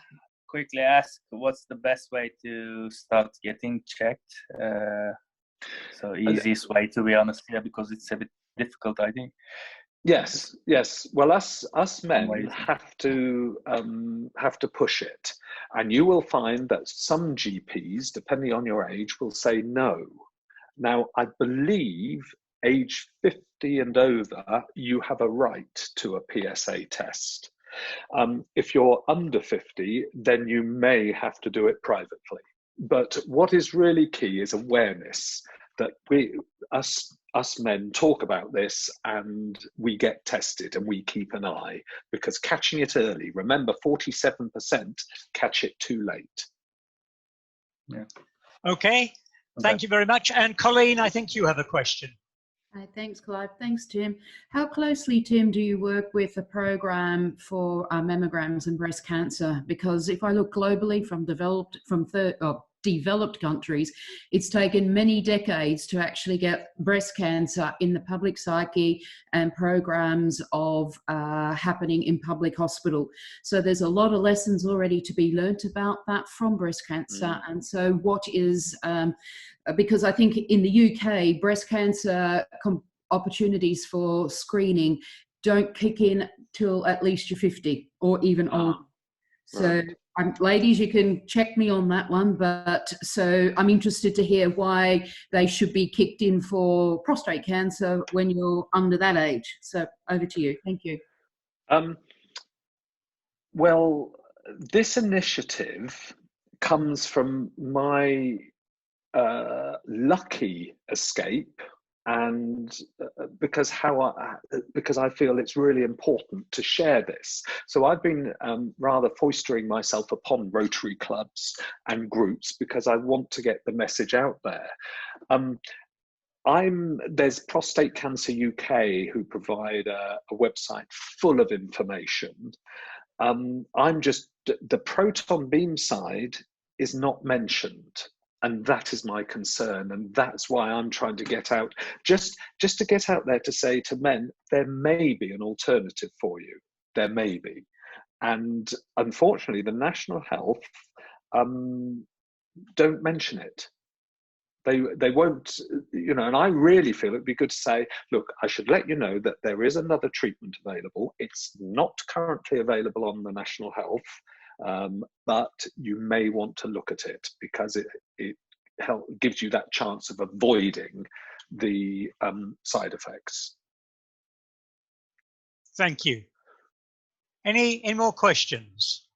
quickly ask, what's the best way to start getting checked? So easiest way, to be honest, yeah, because it's a bit difficult, I think. Yes. Well, us men have to push it, and you will find that some GPs, depending on your age, will say no. Now, I believe age 50 and over, you have a right to a PSA test. If you're under 50, then you may have to do it privately. But what is really key is awareness, that us men talk about this and we get tested and we keep an eye, because catching it early, remember 47% catch it too late. Yeah. Okay, thank you very much. And Colleen, I think you have a question. Thanks, Clive. Thanks, Tim. How closely, Tim, do you work with the program for mammograms and breast cancer? Because if I look globally from developed countries, it's taken many decades to actually get breast cancer in the public psyche and programs of happening in public hospital. So there's a lot of lessons already to be learnt about that from breast cancer. And so what is, because I think in the UK, breast cancer opportunities for screening don't kick in till at least you're 50 or even older. So ladies, you can check me on that one, but so I'm interested to hear why they should be kicked in for prostate cancer when you're under that age. So over to you. Thank you. Well, this initiative comes from my lucky escape, and because I feel it's really important to share this. So I've been rather foistering myself upon Rotary clubs and groups because I want to get the message out there. There's Prostate Cancer UK who provide a website full of information. I'm just, the proton beam side is not mentioned. And that is my concern, and that's why I'm trying to get out, just to get out there to say to men, there may be an alternative for you. There may be. And unfortunately, the National Health don't mention it. They won't, you know, and I really feel it'd be good to say, look, I should let you know that there is another treatment available. It's not currently available on the National Health, but you may want to look at it because it gives you that chance of avoiding the side effects. Thank you. Any more questions?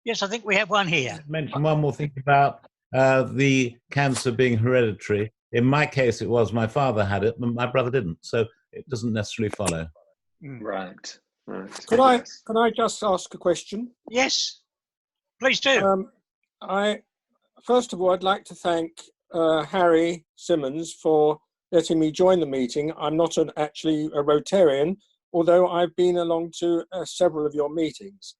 Yes, I think we have one here. Mention one more thing about the cancer being hereditary. In my case, it was my father had it, but my brother didn't. So it doesn't necessarily follow. Right. Could I just ask a question? Yes, please do. First of all, I'd like to thank Harry Simmons for letting me join the meeting. I'm not actually a Rotarian, although I've been along to several of your meetings.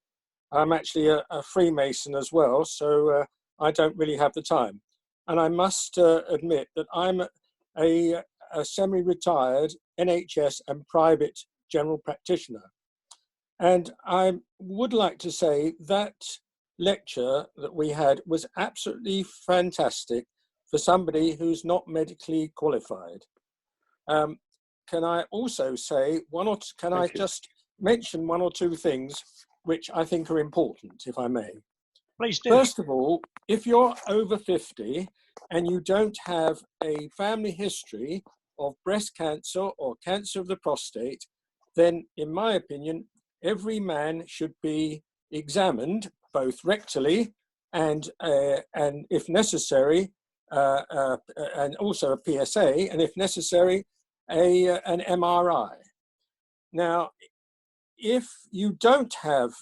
I'm actually a Freemason as well, so I don't really have the time. And I must admit that I'm a semi-retired NHS and private general practitioner. And I would like to say that lecture that we had was absolutely fantastic for somebody who's not medically qualified. Can I also say I just mention one or two things which I think are important, if I may? Please do. First of all, if you're over 50, and you don't have a family history of breast cancer or cancer of the prostate, then in my opinion, every man should be examined both rectally and if necessary, and also a PSA, and if necessary, an MRI. Now, if you don't have,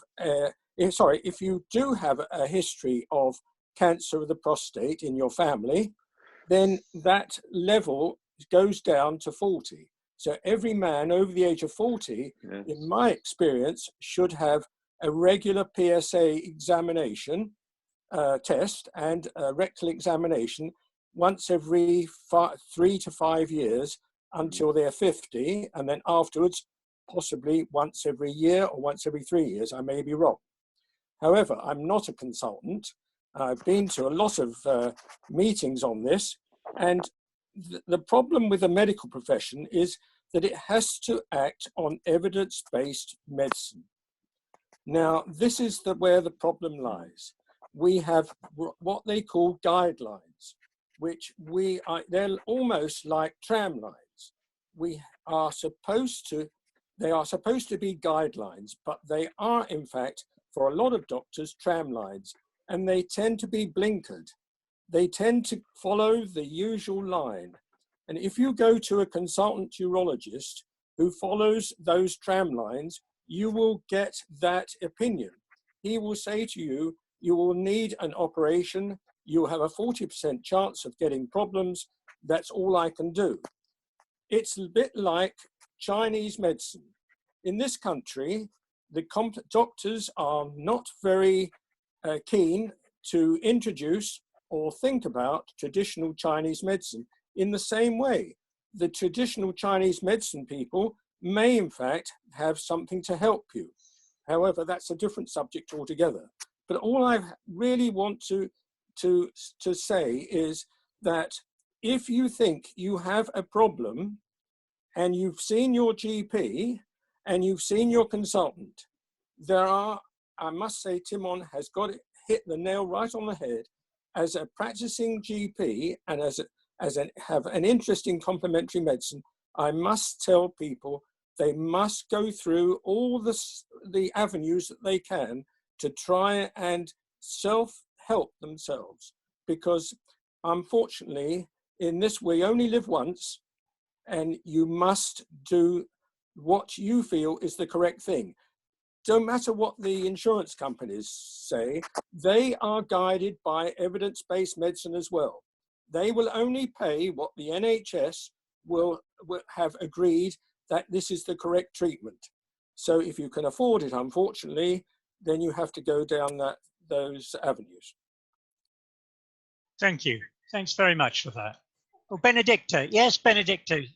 if you do have a history of cancer of the prostate in your family, then that level goes down to 40. So every man over the age of 40, yes, in my experience, should have a regular PSA examination test and a rectal examination once every 3 to 5 years until they're 50, and then afterwards possibly once every year or once every 3 years. I may be wrong. However, I'm not a consultant. I've been to a lot of meetings on this, and the problem with the medical profession is that it has to act on evidence-based medicine. Now, this is where the problem lies. We have what they call guidelines, which they're almost like tram lines. They are supposed to be guidelines, but they are, in fact, for a lot of doctors, tram lines, and they tend to be blinkered. They tend to follow the usual line. And if you go to a consultant urologist who follows those tram lines, you will get that opinion. He will say to you, you will need an operation, you have a 40% chance of getting problems, that's all I can do. It's a bit like Chinese medicine. In this country, the doctors are not very keen to introduce or think about traditional Chinese medicine in the same way. The traditional Chinese medicine people may in fact have something to help you. However, that's a different subject altogether. But all I really want to say is that if you think you have a problem and you've seen your GP and you've seen your consultant, there are, I must say, Timon has got it, hit the nail right on the head. As a practicing GP and have an interest in complementary medicine, I must tell people they must go through all the avenues that they can to try and self-help themselves. Because unfortunately, in this, we only live once, and you must do what you feel is the correct thing. Don't matter what the insurance companies say, they are guided by evidence-based medicine as well. They will only pay what the NHS will have agreed that this is the correct treatment. So if you can afford it, unfortunately, then you have to go down those avenues. Thank you. Thanks very much for that. Well, Benedicte. Yes, Benedicte,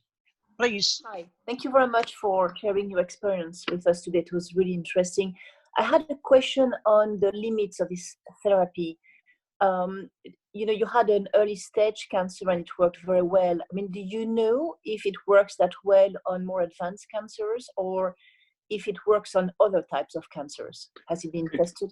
please. Hi. Thank you very much for sharing your experience with us today. It was really interesting. I had a question on the limits of this therapy. You know, you had an early stage cancer and it worked very well. I mean, do you know if it works that well on more advanced cancers or if it works on other types of cancers? Has it been tested?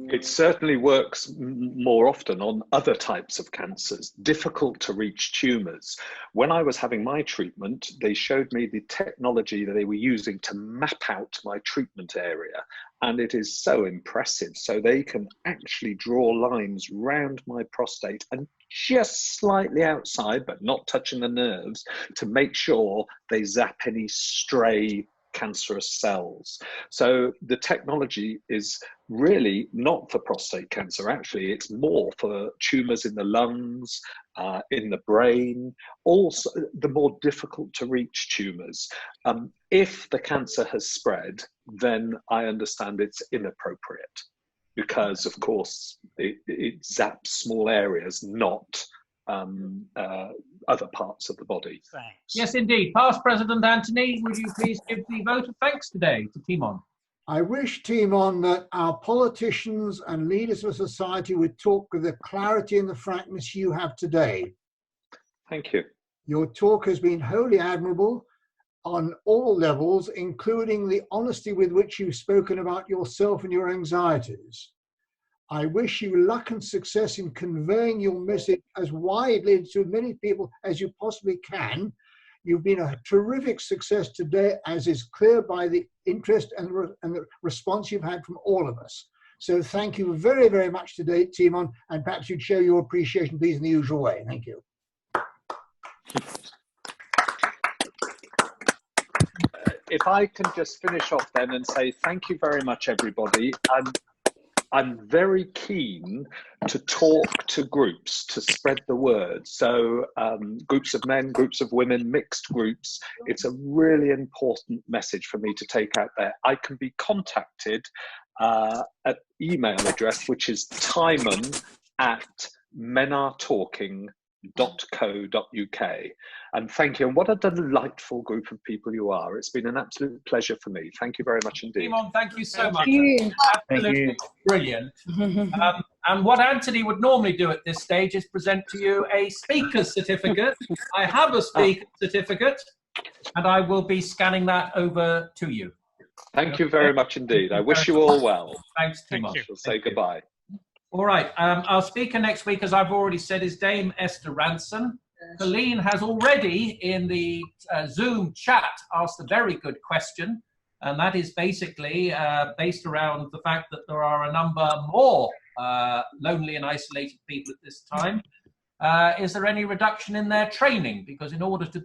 It certainly works more often on other types of cancers, difficult to reach tumours. When I was having my treatment, they showed me the technology that they were using to map out my treatment area. And it is so impressive. So they can actually draw lines round my prostate and just slightly outside, but not touching the nerves, to make sure they zap any stray cancerous cells. So the technology is really not for prostate cancer. Actually, it's more for tumours in the lungs, in the brain, also the more difficult to reach tumours. If the cancer has spread, then I understand it's inappropriate because, of course, it zaps small areas, not other parts of the body. Thanks. Yes, indeed. Past President Anthony, would you please give the vote of thanks today to Timon? I wish, Timon, that our politicians and leaders of society would talk with the clarity and the frankness you have today. Thank you. Your talk has been wholly admirable on all levels, including the honesty with which you've spoken about yourself and your anxieties. I wish you luck and success in conveying your message as widely to as many people as you possibly can. You've been a terrific success today, as is clear by the interest and the response you've had from all of us. So thank you very, very much today, Timon, and perhaps you'd show your appreciation, please, in the usual way. Thank you. If I can just finish off then and say thank you very much, everybody. I'm very keen to talk to groups, to spread the word. So groups of men, groups of women, mixed groups. It's a really important message for me to take out there. I can be contacted at email address, which is timon@menartalking.co.uk. And thank you. And what a delightful group of people you are. It's been an absolute pleasure for me. Thank you very much indeed. Timon, thank you so much. you. Absolutely brilliant. And what Anthony would normally do at this stage is present to you a speaker's certificate. I have a speaker's certificate, and I will be scanning that over to you. Thank you very much indeed. I wish you all well. Thanks, Timon. We'll say goodbye. All right. Our speaker next week, as I've already said, is Dame Esther Ranson. Colleen has already, in the Zoom chat, asked a very good question, and that is basically based around the fact that there are a number more lonely and isolated people at this time. Is there any reduction in their training? Because in order to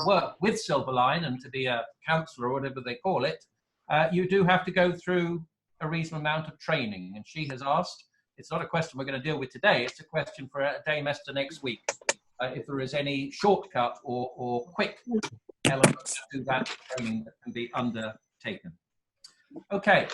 work with Silverline and to be a counsellor or whatever they call it, you do have to go through a reasonable amount of training. And she has asked, it's not a question we're going to deal with today, it's a question for Dame Esther next week, if there is any shortcut or quick element to that training that can be undertaken. Okay,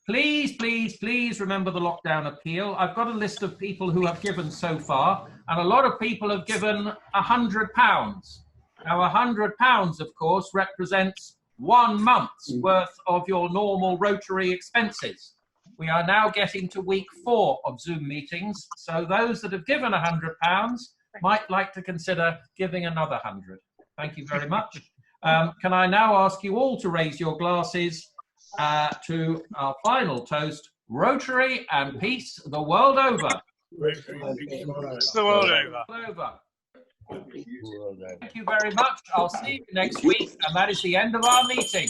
please, please, please remember the lockdown appeal. I've got a list of people who have given so far, and a lot of people have given £100. Now, £100, of course, represents 1 month's worth of your normal Rotary expenses. We are now getting to week 4 of Zoom meetings, so those that have given £100 might like to consider giving another 100. Thank you very much. Can I now ask you all to raise your glasses to our final toast, Rotary and peace the world over. It's the world over. Thank you very much. I'll see you next week, and that is the end of our meeting.